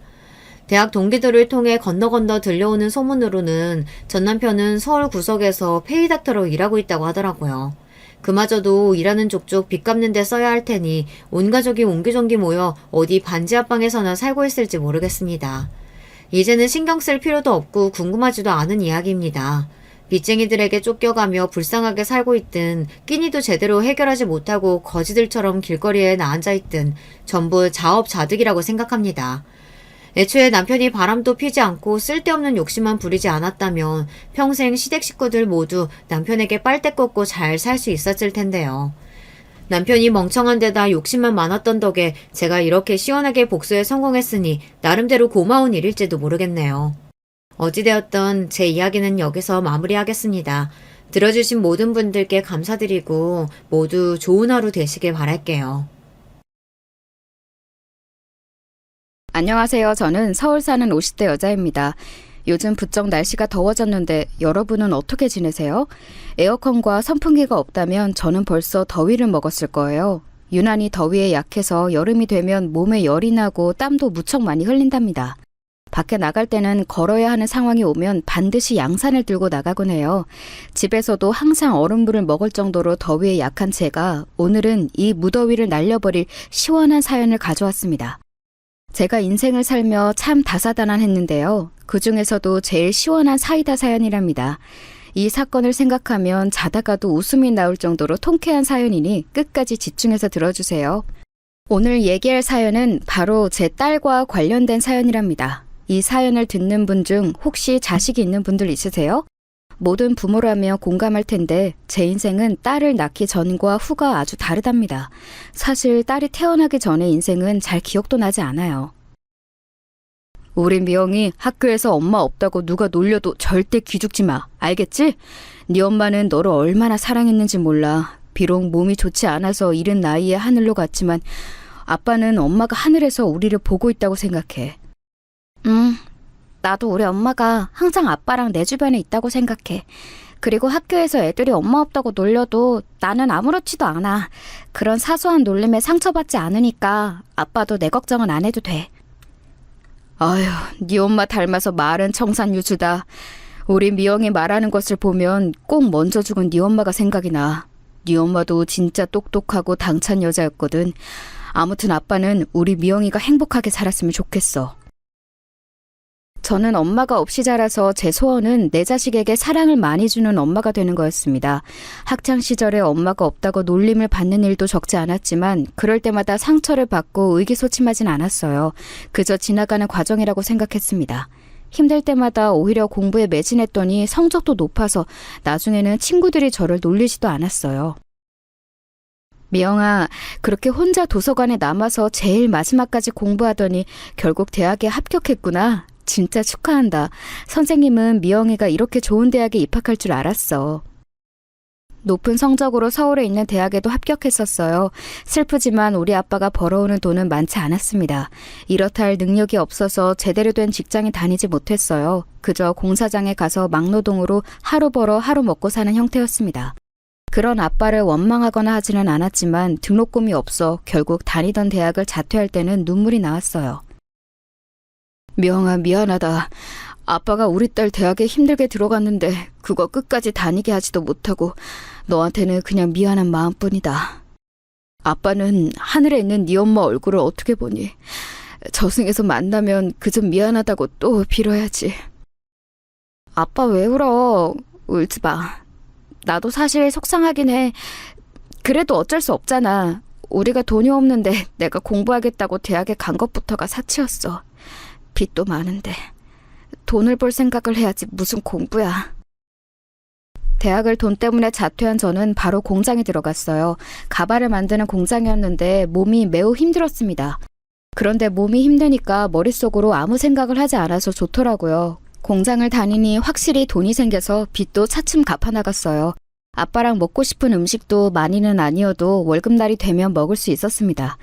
대학 동기들을 통해 건너 들려오는 소문으로는 전 남편은 서울 구석에서 페이닥터로 일하고 있다고 하더라고요. 그마저도 일하는 족족 빚 갚는 데 써야 할 테니 온 가족이 옹기종기 모여 어디 반지 앞방에서나 살고 있을지 모르겠습니다. 이제는 신경 쓸 필요도 없고 궁금하지도 않은 이야기입니다. 빚쟁이들에게 쫓겨가며 불쌍하게 살고 있든 끼니도 제대로 해결하지 못하고 거지들처럼 길거리에 나앉아있든 전부 자업자득이라고 생각합니다. 애초에 남편이 바람도 피지 않고 쓸데없는 욕심만 부리지 않았다면 평생 시댁 식구들 모두 남편에게 빨대 꽂고 잘 살 수 있었을 텐데요. 남편이 멍청한 데다 욕심만 많았던 덕에 제가 이렇게 시원하게 복수에 성공했으니 나름대로 고마운 일일지도 모르겠네요. 어찌되었던 제 이야기는 여기서 마무리하겠습니다. 들어주신 모든 분들께 감사드리고 모두 좋은 하루 되시길 바랄게요. 안녕하세요. 저는 서울 사는 50대 여자입니다. 요즘 부쩍 날씨가 더워졌는데 여러분은 어떻게 지내세요? 에어컨과 선풍기가 없다면 저는 벌써 더위를 먹었을 거예요. 유난히 더위에 약해서 여름이 되면 몸에 열이 나고 땀도 무척 많이 흘린답니다. 밖에 나갈 때는 걸어야 하는 상황이 오면 반드시 양산을 들고 나가곤 해요. 집에서도 항상 얼음물을 먹을 정도로 더위에 약한 제가 오늘은 이 무더위를 날려버릴 시원한 사연을 가져왔습니다. 제가 인생을 살며 참 다사다난했는데요. 그 중에서도 제일 시원한 사이다 사연이랍니다. 이 사건을 생각하면 자다가도 웃음이 나올 정도로 통쾌한 사연이니 끝까지 집중해서 들어주세요. 오늘 얘기할 사연은 바로 제 딸과 관련된 사연이랍니다. 이 사연을 듣는 분 중 혹시 자식이 있는 분들 있으세요? 모든 부모라며 공감할 텐데 제 인생은 딸을 낳기 전과 후가 아주 다르답니다. 사실 딸이 태어나기 전의 인생은 잘 기억도 나지 않아요. 우리 미영이 학교에서 엄마 없다고 누가 놀려도 절대 기죽지 마. 알겠지? 네 엄마는 너를 얼마나 사랑했는지 몰라. 비록 몸이 좋지 않아서 이른 나이에 하늘로 갔지만 아빠는 엄마가 하늘에서 우리를 보고 있다고 생각해. 나도 우리 엄마가 항상 아빠랑 내 주변에 있다고 생각해. 그리고 학교에서 애들이 엄마 없다고 놀려도 나는 아무렇지도 않아. 그런 사소한 놀림에 상처받지 않으니까 아빠도 내 걱정은 안 해도 돼. 아휴, 네 엄마 닮아서 말은 청산유수다. 우리 미영이 말하는 것을 보면 꼭 먼저 죽은 네 엄마가 생각이 나. 네 엄마도 진짜 똑똑하고 당찬 여자였거든. 아무튼 아빠는 우리 미영이가 행복하게 살았으면 좋겠어. 저는 엄마가 없이 자라서 제 소원은 내 자식에게 사랑을 많이 주는 엄마가 되는 거였습니다. 학창 시절에 엄마가 없다고 놀림을 받는 일도 적지 않았지만 그럴 때마다 상처를 받고 의기소침하진 않았어요. 그저 지나가는 과정이라고 생각했습니다. 힘들 때마다 오히려 공부에 매진했더니 성적도 높아서 나중에는 친구들이 저를 놀리지도 않았어요. 미영아, 그렇게 혼자 도서관에 남아서 제일 마지막까지 공부하더니 결국 대학에 합격했구나. 진짜 축하한다. 선생님은 미영이가 이렇게 좋은 대학에 입학할 줄 알았어. 높은 성적으로 서울에 있는 대학에도 합격했었어요. 슬프지만 우리 아빠가 벌어오는 돈은 많지 않았습니다. 이렇다 할 능력이 없어서 제대로 된 직장에 다니지 못했어요. 그저 공사장에 가서 막노동으로 하루 벌어 하루 먹고 사는 형태였습니다. 그런 아빠를 원망하거나 하지는 않았지만 등록금이 없어 결국 다니던 대학을 자퇴할 때는 눈물이 나왔어요. 미영아, 미안하다. 아빠가 우리 딸 대학에 힘들게 들어갔는데 그거 끝까지 다니게 하지도 못하고 너한테는 그냥 미안한 마음뿐이다. 아빠는 하늘에 있는 네 엄마 얼굴을 어떻게 보니? 저승에서 만나면 그저 미안하다고 또 빌어야지. 아빠 왜 울어? 울지 마. 나도 사실 속상하긴 해. 그래도 어쩔 수 없잖아. 우리가 돈이 없는데 내가 공부하겠다고 대학에 간 것부터가 사치였어. 빚도 많은데 돈을 벌 생각을 해야지 무슨 공부야. 대학을 돈 때문에 자퇴한 저는 바로 공장에 들어갔어요. 가발을 만드는 공장이었는데 몸이 매우 힘들었습니다. 그런데 몸이 힘드니까 머릿속으로 아무 생각을 하지 않아서 좋더라고요. 공장을 다니니 확실히 돈이 생겨서 빚도 차츰 갚아나갔어요. 아빠랑 먹고 싶은 음식도 많이는 아니어도 월급날이 되면 먹을 수 있었습니다.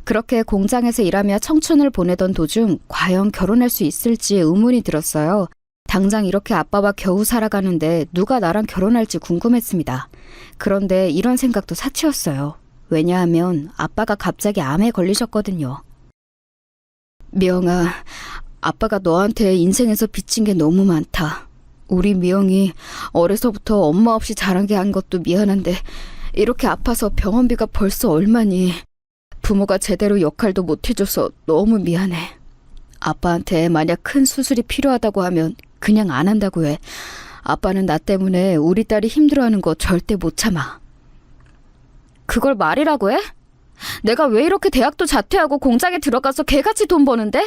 그렇게 공장에서 일하며 청춘을 보내던 도중 과연 결혼할 수 있을지 의문이 들었어요. 당장 이렇게 아빠와 겨우 살아가는데 누가 나랑 결혼할지 궁금했습니다. 그런데 이런 생각도 사치였어요. 왜냐하면 아빠가 갑자기 암에 걸리셨거든요. 미영아, 아빠가 너한테 인생에서 빚진 게 너무 많다. 우리 미영이 어려서부터 엄마 없이 자라게 한 것도 미안한데 이렇게 아파서 병원비가 벌써 얼마니. 부모가 제대로 역할도 못 해줘서 너무 미안해. 아빠한테 만약 큰 수술이 필요하다고 하면 그냥 안 한다고 해. 아빠는 나 때문에 우리 딸이 힘들어하는 거 절대 못 참아. 그걸 말이라고 해? 내가 왜 이렇게 대학도 자퇴하고 공장에 들어가서 개같이 돈 버는데?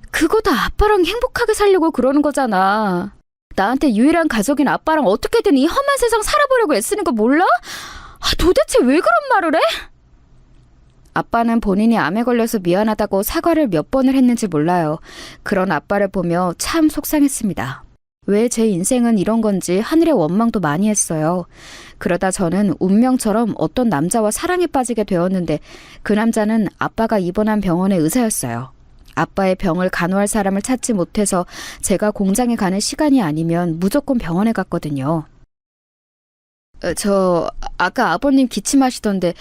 그거 다 아빠랑 행복하게 살려고 그러는 거잖아. 나한테 유일한 가족인 아빠랑 어떻게든 이 험한 세상 살아보려고 애쓰는 거 몰라? 도대체 왜 그런 말을 해? 아빠는 본인이 암에 걸려서 미안하다고 사과를 몇 번을 했는지 몰라요. 그런 아빠를 보며 참 속상했습니다. 왜 제 인생은 이런 건지 하늘의 원망도 많이 했어요. 그러다 저는 운명처럼 어떤 남자와 사랑에 빠지게 되었는데 그 남자는 아빠가 입원한 병원의 의사였어요. 아빠의 병을 간호할 사람을 찾지 못해서 제가 공장에 가는 시간이 아니면 무조건 병원에 갔거든요. 아까 아버님 기침하시던데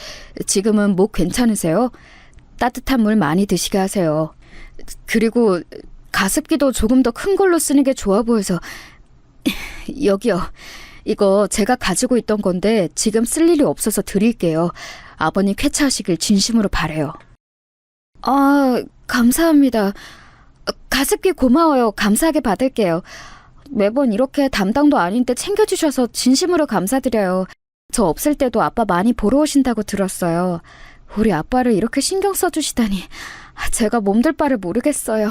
지금은 목 괜찮으세요? 따뜻한 물 많이 드시게 하세요. 그리고 가습기도 조금 더 큰 걸로 쓰는 게 좋아 보여서. 여기요. 이거 제가 가지고 있던 건데 지금 쓸 일이 없어서 드릴게요. 아버님 쾌차하시길 진심으로 바래요. 아, 감사합니다. 가습기 고마워요. 감사하게 받을게요. 매번 이렇게 담당도 아닌데 챙겨주셔서 진심으로 감사드려요. 저 없을 때도 아빠 많이 보러 오신다고 들었어요. 우리 아빠를 이렇게 신경 써주시다니 제가 몸둘 바를 모르겠어요.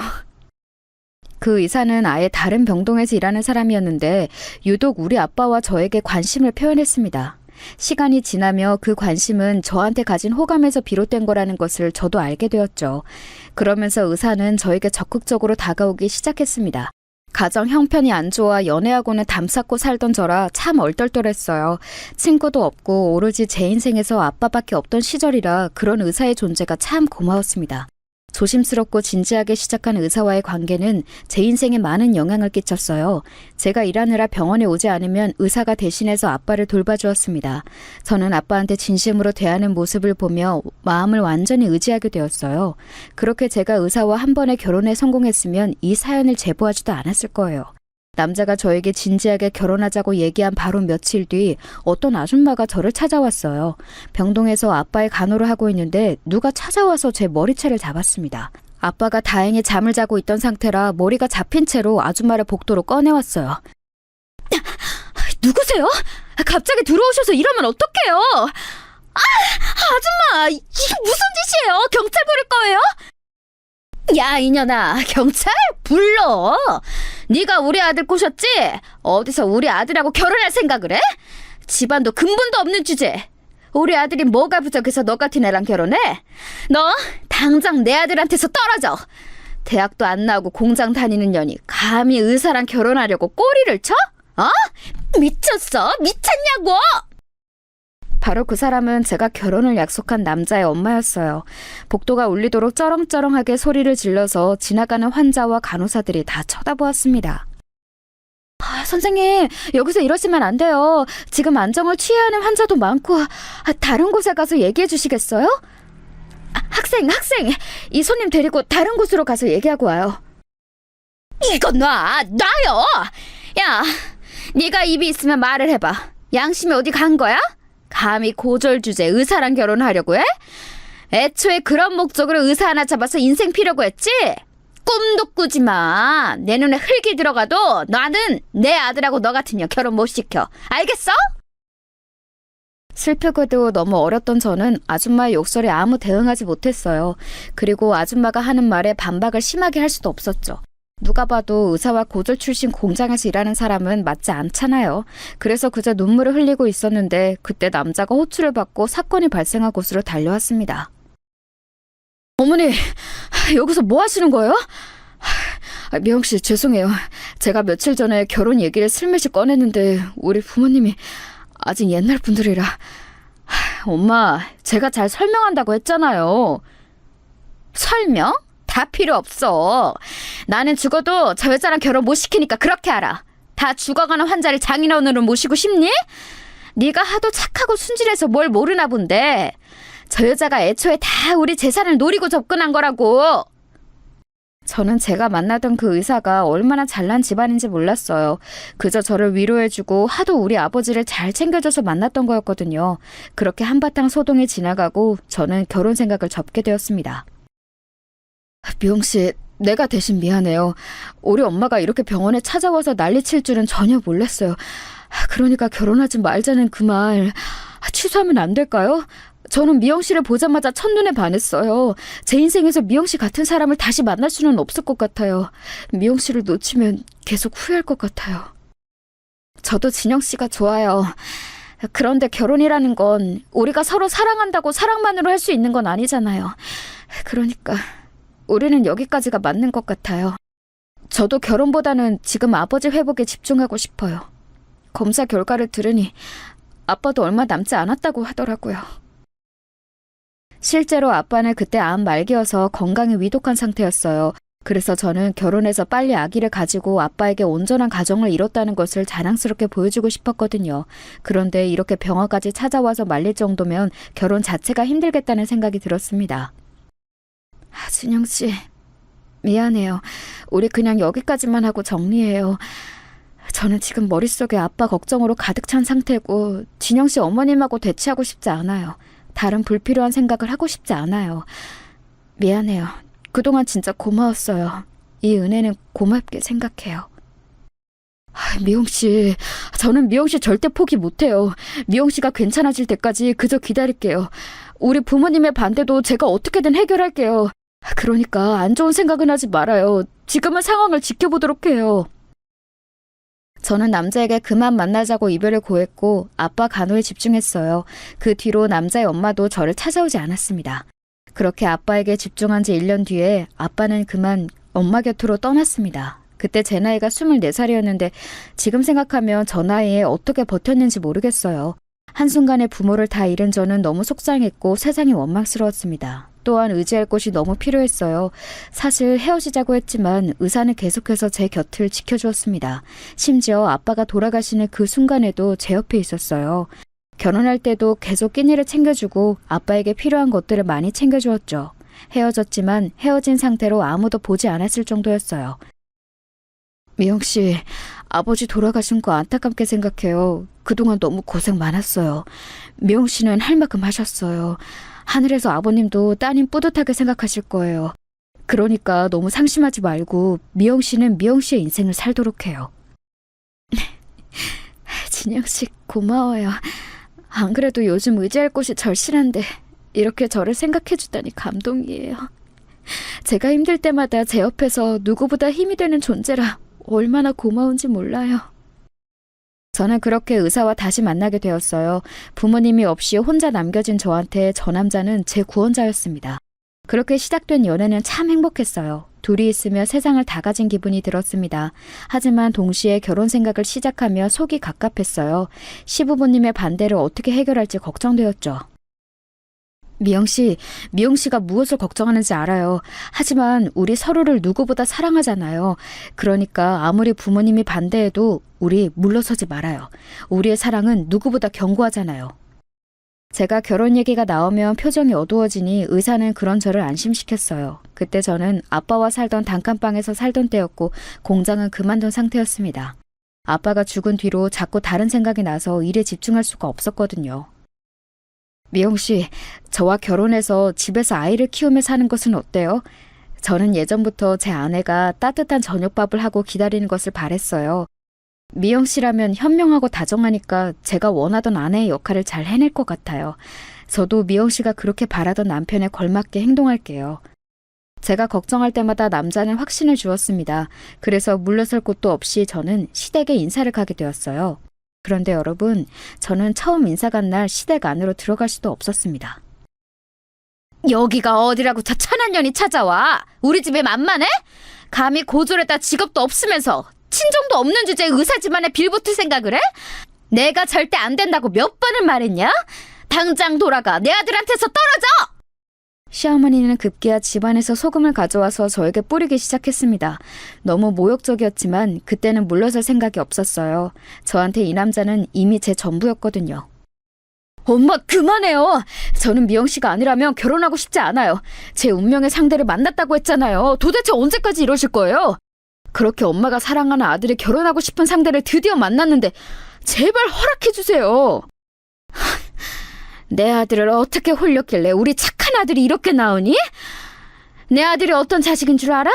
그 의사는 아예 다른 병동에서 일하는 사람이었는데 유독 우리 아빠와 저에게 관심을 표현했습니다. 시간이 지나며 그 관심은 저한테 가진 호감에서 비롯된 거라는 것을 저도 알게 되었죠. 그러면서 의사는 저에게 적극적으로 다가오기 시작했습니다. 가정 형편이 안 좋아 연애하고는 담쌓고 살던 저라 참 얼떨떨했어요. 친구도 없고 오로지 제 인생에서 아빠밖에 없던 시절이라 그런 의사의 존재가 참 고마웠습니다. 조심스럽고 진지하게 시작한 의사와의 관계는 제 인생에 많은 영향을 끼쳤어요. 제가 일하느라 병원에 오지 않으면 의사가 대신해서 아빠를 돌봐주었습니다. 저는 아빠한테 진심으로 대하는 모습을 보며 마음을 완전히 의지하게 되었어요. 그렇게 제가 의사와 한 번에 결혼에 성공했으면 이 사연을 제보하지도 않았을 거예요. 남자가 저에게 진지하게 결혼하자고 얘기한 바로 며칠 뒤 어떤 아줌마가 저를 찾아왔어요. 병동에서 아빠의 간호를 하고 있는데 누가 찾아와서 제 머리채를 잡았습니다. 아빠가 다행히 잠을 자고 있던 상태라 머리가 잡힌 채로 아줌마를 복도로 꺼내왔어요. 누구세요? 갑자기 들어오셔서 이러면 어떡해요? 아줌마! 이게 무슨 짓이에요? 경찰 부를 거예요? 야, 이년아, 경찰? 불러! 네가 우리 아들 꼬셨지? 어디서 우리 아들하고 결혼할 생각을 해? 집안도 근본도 없는 주제. 우리 아들이 뭐가 부족해서 너 같은 애랑 결혼해? 너 당장 내 아들한테서 떨어져. 대학도 안 나오고 공장 다니는 년이 감히 의사랑 결혼하려고 꼬리를 쳐? 미쳤어? 미쳤냐고? 바로 그 사람은 제가 결혼을 약속한 남자의 엄마였어요. 복도가 울리도록 쩌렁쩌렁하게 소리를 질러서 지나가는 환자와 간호사들이 다 쳐다보았습니다. 선생님, 여기서 이러시면 안 돼요. 지금 안정을 취해야 하는 환자도 많고 다른 곳에 가서 얘기해 주시겠어요? 학생! 이 손님 데리고 다른 곳으로 가서 얘기하고 와요. 이거 놔요! 야, 네가 입이 있으면 말을 해봐. 양심이 어디 간 거야? 감히 고졸 주제 의사랑 결혼하려고 해? 애초에 그런 목적으로 의사 하나 잡아서 인생 피려고 했지? 꿈도 꾸지 마. 내 눈에 흙이 들어가도 나는 내 아들하고 너 같은 년 결혼 못 시켜. 알겠어? 슬프게도 너무 어렸던 저는 아줌마의 욕설에 아무 대응하지 못했어요. 그리고 아줌마가 하는 말에 반박을 심하게 할 수도 없었죠. 누가 봐도 의사와 고졸 출신 공장에서 일하는 사람은 맞지 않잖아요. 그래서 그저 눈물을 흘리고 있었는데 그때 남자가 호출을 받고 사건이 발생한 곳으로 달려왔습니다. 어머니, 여기서 뭐 하시는 거예요? 미영 씨, 죄송해요. 제가 며칠 전에 결혼 얘기를 슬며시 꺼냈는데 우리 부모님이 아직 옛날 분들이라. 엄마, 제가 잘 설명한다고 했잖아요. 설명? 다 필요 없어. 나는 죽어도 저 여자랑 결혼 못 시키니까 그렇게 알아. 다 죽어가는 환자를 장인어른으로 모시고 싶니? 네가 하도 착하고 순진해서 뭘 모르나 본데. 저 여자가 애초에 다 우리 재산을 노리고 접근한 거라고. 저는 제가 만나던 그 의사가 얼마나 잘난 집안인지 몰랐어요. 그저 저를 위로해주고 하도 우리 아버지를 잘 챙겨줘서 만났던 거였거든요. 그렇게 한바탕 소동이 지나가고 저는 결혼 생각을 접게 되었습니다. 미영 씨, 내가 대신 미안해요. 우리 엄마가 이렇게 병원에 찾아와서 난리칠 줄은 전혀 몰랐어요. 그러니까 결혼하지 말자는 그 말 취소하면 안 될까요? 저는 미영 씨를 보자마자 첫눈에 반했어요. 제 인생에서 미영 씨 같은 사람을 다시 만날 수는 없을 것 같아요. 미영 씨를 놓치면 계속 후회할 것 같아요. 저도 진영 씨가 좋아요. 그런데 결혼이라는 건 우리가 서로 사랑한다고 사랑만으로 할 수 있는 건 아니잖아요. 그러니까 우리는 여기까지가 맞는 것 같아요. 저도 결혼보다는 지금 아버지 회복에 집중하고 싶어요. 검사 결과를 들으니 아빠도 얼마 남지 않았다고 하더라고요. 실제로 아빠는 그때 암 말기여서 건강이 위독한 상태였어요. 그래서 저는 결혼해서 빨리 아기를 가지고 아빠에게 온전한 가정을 이뤘다는 것을 자랑스럽게 보여주고 싶었거든요. 그런데 이렇게 병원까지 찾아와서 말릴 정도면 결혼 자체가 힘들겠다는 생각이 들었습니다. 진영 씨, 미안해요. 우리 그냥 여기까지만 하고 정리해요. 저는 지금 머릿속에 아빠 걱정으로 가득 찬 상태고 진영 씨 어머님하고 대치하고 싶지 않아요. 다른 불필요한 생각을 하고 싶지 않아요. 미안해요. 그동안 진짜 고마웠어요. 이 은혜는 고맙게 생각해요. 미영 씨, 저는 미영 씨 절대 포기 못해요. 미영 씨가 괜찮아질 때까지 그저 기다릴게요. 우리 부모님의 반대도 제가 어떻게든 해결할게요. 그러니까 안 좋은 생각은 하지 말아요. 지금은 상황을 지켜보도록 해요. 저는 남자에게 그만 만나자고 이별을 고했고 아빠 간호에 집중했어요. 그 뒤로 남자의 엄마도 저를 찾아오지 않았습니다. 그렇게 아빠에게 집중한 지 1년 뒤에 아빠는 그만 엄마 곁으로 떠났습니다. 그때 제 나이가 24살이었는데 지금 생각하면 저 나이에 어떻게 버텼는지 모르겠어요. 한순간에 부모를 다 잃은 저는 너무 속상했고 세상이 원망스러웠습니다. 또한 의지할 곳이 너무 필요했어요. 사실 헤어지자고 했지만 의사는 계속해서 제 곁을 지켜주었습니다. 심지어 아빠가 돌아가시는 그 순간에도 제 옆에 있었어요. 결혼할 때도 계속 끼니를 챙겨주고 아빠에게 필요한 것들을 많이 챙겨주었죠. 헤어졌지만 헤어진 상태로 아무도 보지 않았을 정도였어요. 미영 씨, 아버지 돌아가신 거 안타깝게 생각해요. 그동안 너무 고생 많았어요. 미영 씨는 할 만큼 하셨어요. 하늘에서 아버님도 따님 뿌듯하게 생각하실 거예요. 그러니까 너무 상심하지 말고 미영 씨는 미영 씨의 인생을 살도록 해요. 진영 씨 고마워요. 안 그래도 요즘 의지할 곳이 절실한데 이렇게 저를 생각해 주다니 감동이에요. 제가 힘들 때마다 제 옆에서 누구보다 힘이 되는 존재라 얼마나 고마운지 몰라요. 저는 그렇게 의사와 다시 만나게 되었어요. 부모님이 없이 혼자 남겨진 저한테 저 남자는 제 구원자였습니다. 그렇게 시작된 연애는 참 행복했어요. 둘이 있으며 세상을 다 가진 기분이 들었습니다. 하지만 동시에 결혼 생각을 시작하며 속이 갑갑했어요. 시부모님의 반대를 어떻게 해결할지 걱정되었죠. 미영 씨가 무엇을 걱정하는지 알아요. 하지만 우리 서로를 누구보다 사랑하잖아요. 그러니까 아무리 부모님이 반대해도 우리 물러서지 말아요. 우리의 사랑은 누구보다 견고하잖아요. 제가 결혼 얘기가 나오면 표정이 어두워지니 의사는 그런 저를 안심시켰어요. 그때 저는 아빠와 살던 단칸방에서 살던 때였고 공장은 그만둔 상태였습니다. 아빠가 죽은 뒤로 자꾸 다른 생각이 나서 일에 집중할 수가 없었거든요. 미영 씨, 저와 결혼해서 집에서 아이를 키우며 사는 것은 어때요? 저는 예전부터 제 아내가 따뜻한 저녁밥을 하고 기다리는 것을 바랬어요. 미영 씨라면 현명하고 다정하니까 제가 원하던 아내의 역할을 잘 해낼 것 같아요. 저도 미영 씨가 그렇게 바라던 남편에 걸맞게 행동할게요. 제가 걱정할 때마다 남자는 확신을 주었습니다. 그래서 물러설 곳도 없이 저는 시댁에 인사를 가게 되었어요. 그런데 여러분, 저는 처음 인사 간 날 시댁 안으로 들어갈 수도 없었습니다. 여기가 어디라고 저 천한년이 찾아와? 우리 집에 만만해? 감히 고졸에다 직업도 없으면서 친정도 없는 주제에 의사 집안에 빌붙을 생각을 해? 내가 절대 안 된다고 몇 번을 말했냐? 당장 돌아가. 내 아들한테서 떨어져! 시어머니는 급기야 집안에서 소금을 가져와서 저에게 뿌리기 시작했습니다. 너무 모욕적이었지만 그때는 물러설 생각이 없었어요. 저한테 이 남자는 이미 제 전부였거든요. 엄마 그만해요. 저는 미영 씨가 아니라면 결혼하고 싶지 않아요. 제 운명의 상대를 만났다고 했잖아요. 도대체 언제까지 이러실 거예요? 그렇게 엄마가 사랑하는 아들이 결혼하고 싶은 상대를 드디어 만났는데 제발 허락해주세요. 내 아들을 어떻게 홀렸길래 우리 착한 아들이 이렇게 나오니? 내 아들이 어떤 자식인 줄 알아?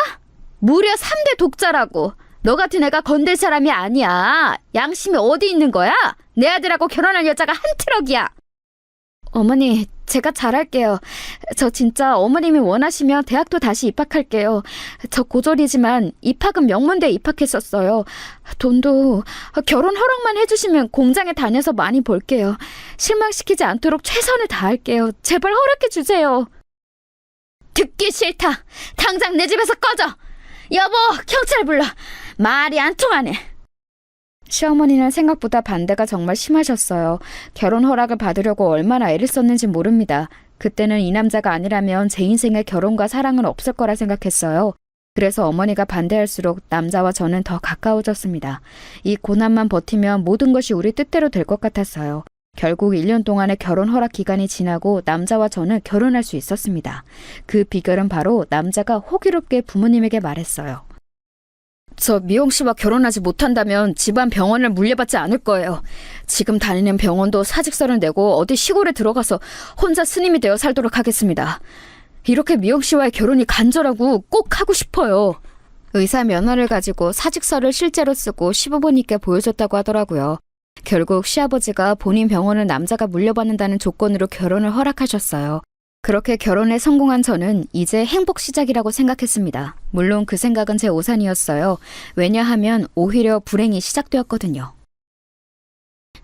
무려 3대 독자라고. 너 같은 애가 건들 사람이 아니야. 양심이 어디 있는 거야? 내 아들하고 결혼할 여자가 한 트럭이야. 어머니, 제가 잘할게요. 저 진짜 어머님이 원하시면 대학도 다시 입학할게요. 저 고졸이지만 입학은 명문대에 입학했었어요. 돈도 결혼 허락만 해주시면 공장에 다녀서 많이 벌게요. 실망시키지 않도록 최선을 다할게요. 제발 허락해주세요. 듣기 싫다. 당장 내 집에서 꺼져. 여보, 경찰 불러. 말이 안 통하네. 시어머니는 생각보다 반대가 정말 심하셨어요. 결혼 허락을 받으려고 얼마나 애를 썼는지 모릅니다. 그때는 이 남자가 아니라면 제 인생에 결혼과 사랑은 없을 거라 생각했어요. 그래서 어머니가 반대할수록 남자와 저는 더 가까워졌습니다. 이 고난만 버티면 모든 것이 우리 뜻대로 될 것 같았어요. 결국 1년 동안의 결혼 허락 기간이 지나고 남자와 저는 결혼할 수 있었습니다. 그 비결은 바로 남자가 호기롭게 부모님에게 말했어요. 저 미영 씨와 결혼하지 못한다면 집안 병원을 물려받지 않을 거예요. 지금 다니는 병원도 사직서를 내고 어디 시골에 들어가서 혼자 스님이 되어 살도록 하겠습니다. 이렇게 미영 씨와의 결혼이 간절하고 꼭 하고 싶어요. 의사 면허를 가지고 사직서를 실제로 쓰고 시부모님께 보여줬다고 하더라고요. 결국 시아버지가 본인 병원을 남자가 물려받는다는 조건으로 결혼을 허락하셨어요. 그렇게 결혼에 성공한 저는 이제 행복 시작이라고 생각했습니다. 물론 그 생각은 제 오산이었어요. 왜냐하면 오히려 불행이 시작되었거든요.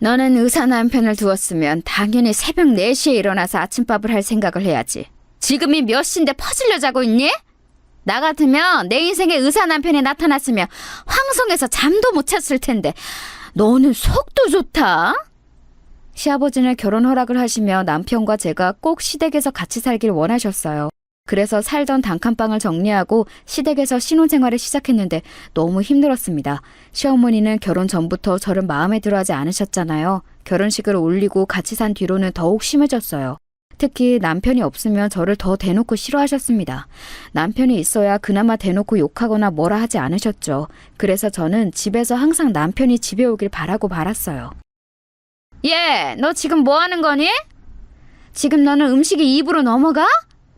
너는 의사 남편을 두었으면 당연히 새벽 4시에 일어나서 아침밥을 할 생각을 해야지. 지금이 몇 시인데 퍼질려 자고 있니? 나 같으면 내 인생에 의사 남편이 나타났으면 황송해서 잠도 못 잤을 텐데 너는 속도 좋다. 시아버지는 결혼 허락을 하시며 남편과 제가 꼭 시댁에서 같이 살길 원하셨어요. 그래서 살던 단칸방을 정리하고 시댁에서 신혼생활을 시작했는데 너무 힘들었습니다. 시어머니는 결혼 전부터 저를 마음에 들어하지 않으셨잖아요. 결혼식을 올리고 같이 산 뒤로는 더욱 심해졌어요. 특히 남편이 없으면 저를 더 대놓고 싫어하셨습니다. 남편이 있어야 그나마 대놓고 욕하거나 뭐라 하지 않으셨죠. 그래서 저는 집에서 항상 남편이 집에 오길 바라고 말았어요. 예, 너 지금 뭐 하는 거니? 지금 너는 음식이 입으로 넘어가?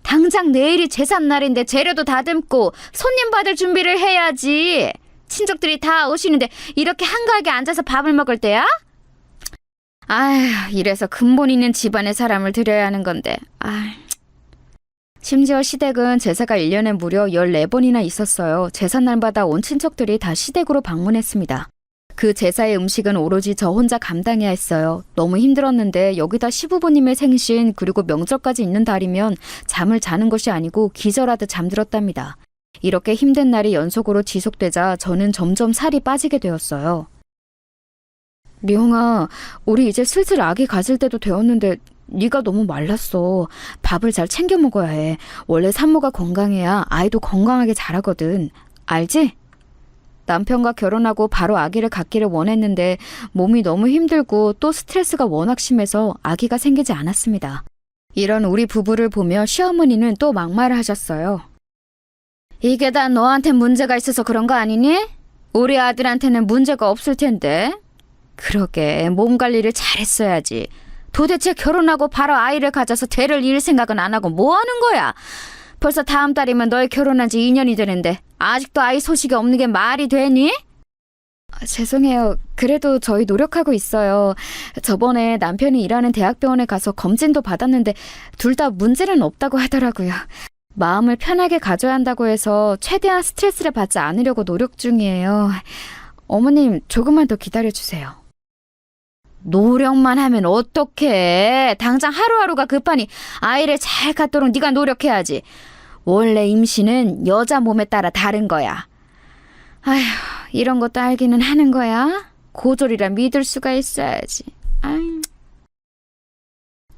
당장 내일이 제삿날인데 재료도 다듬고 손님 받을 준비를 해야지. 친척들이 다 오시는데 이렇게 한가하게 앉아서 밥을 먹을 때야? 아휴, 이래서 근본 있는 집안의 사람을 들여야 하는 건데. 심지어 시댁은 제사가 1년에 무려 14번이나 있었어요. 제삿날마다 온 친척들이 다 시댁으로 방문했습니다. 그 제사의 음식은 오로지 저 혼자 감당해야 했어요. 너무 힘들었는데 여기다 시부모님의 생신 그리고 명절까지 있는 달이면 잠을 자는 것이 아니고 기절하듯 잠들었답니다. 이렇게 힘든 날이 연속으로 지속되자 저는 점점 살이 빠지게 되었어요. 리홍아, 우리 이제 슬슬 아기 가질 때도 되었는데 네가 너무 말랐어. 밥을 잘 챙겨 먹어야 해. 원래 산모가 건강해야 아이도 건강하게 자라거든. 알지? 남편과 결혼하고 바로 아기를 갖기를 원했는데 몸이 너무 힘들고 또 스트레스가 워낙 심해서 아기가 생기지 않았습니다. 이런 우리 부부를 보며 시어머니는 또 막말을 하셨어요. 이게 다 너한테 문제가 있어서 그런 거 아니니? 우리 아들한테는 문제가 없을 텐데. 그러게 몸 관리를 잘했어야지. 도대체 결혼하고 바로 아이를 가져서 대를 이을 생각은 안 하고 뭐 하는 거야? 벌써 다음 달이면 너희 결혼한 지 2년이 되는데 아직도 아이 소식이 없는 게 말이 되니? 죄송해요. 그래도 저희 노력하고 있어요. 저번에 남편이 일하는 대학병원에 가서 검진도 받았는데 둘 다 문제는 없다고 하더라고요. 마음을 편하게 가져야 한다고 해서 최대한 스트레스를 받지 않으려고 노력 중이에요. 어머님, 조금만 더 기다려주세요. 노력만 하면 어떡해. 당장 하루하루가 급하니 아이를 잘 갖도록 네가 노력해야지. 원래 임신은 여자 몸에 따라 다른 거야. 아휴, 이런 것도 알기는 하는 거야. 고졸이라 믿을 수가 있어야지. 아휴.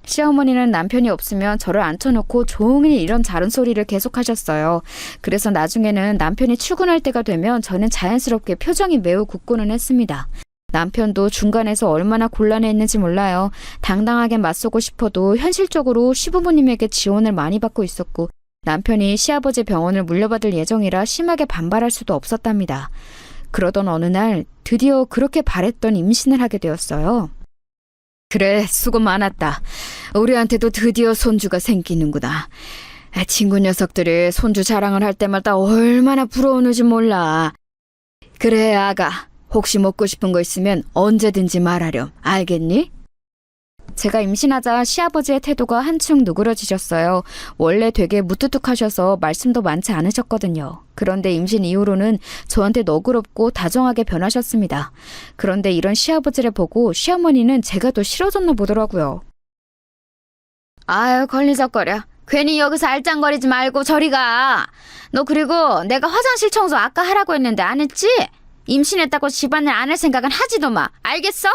시어머니는 남편이 없으면 저를 앉혀놓고 종일 이런 자른 소리를 계속하셨어요. 그래서 나중에는 남편이 출근할 때가 되면 저는 자연스럽게 표정이 매우 굳고는 했습니다. 남편도 중간에서 얼마나 곤란했는지 몰라요. 당당하게 맞서고 싶어도 현실적으로 시부모님에게 지원을 많이 받고 있었고 남편이 시아버지 병원을 물려받을 예정이라 심하게 반발할 수도 없었답니다. 그러던 어느 날 드디어 그렇게 바랬던 임신을 하게 되었어요. 그래, 수고 많았다. 우리한테도 드디어 손주가 생기는구나. 친구 녀석들이 손주 자랑을 할 때마다 얼마나 부러우는지 몰라. 그래, 아가. 혹시 먹고 싶은 거 있으면 언제든지 말하렴. 알겠니? 제가 임신하자 시아버지의 태도가 한층 누그러지셨어요. 원래 되게 무뚝뚝하셔서 말씀도 많지 않으셨거든요. 그런데 임신 이후로는 저한테 너그럽고 다정하게 변하셨습니다. 그런데 이런 시아버지를 보고 시어머니는 제가 더 싫어졌나 보더라고요. 아유, 걸리적거려. 괜히 여기서 알짱거리지 말고 저리 가. 너 그리고 내가 화장실 청소 아까 하라고 했는데 안 했지? 임신했다고 집안일 안 할 생각은 하지도 마. 알겠어?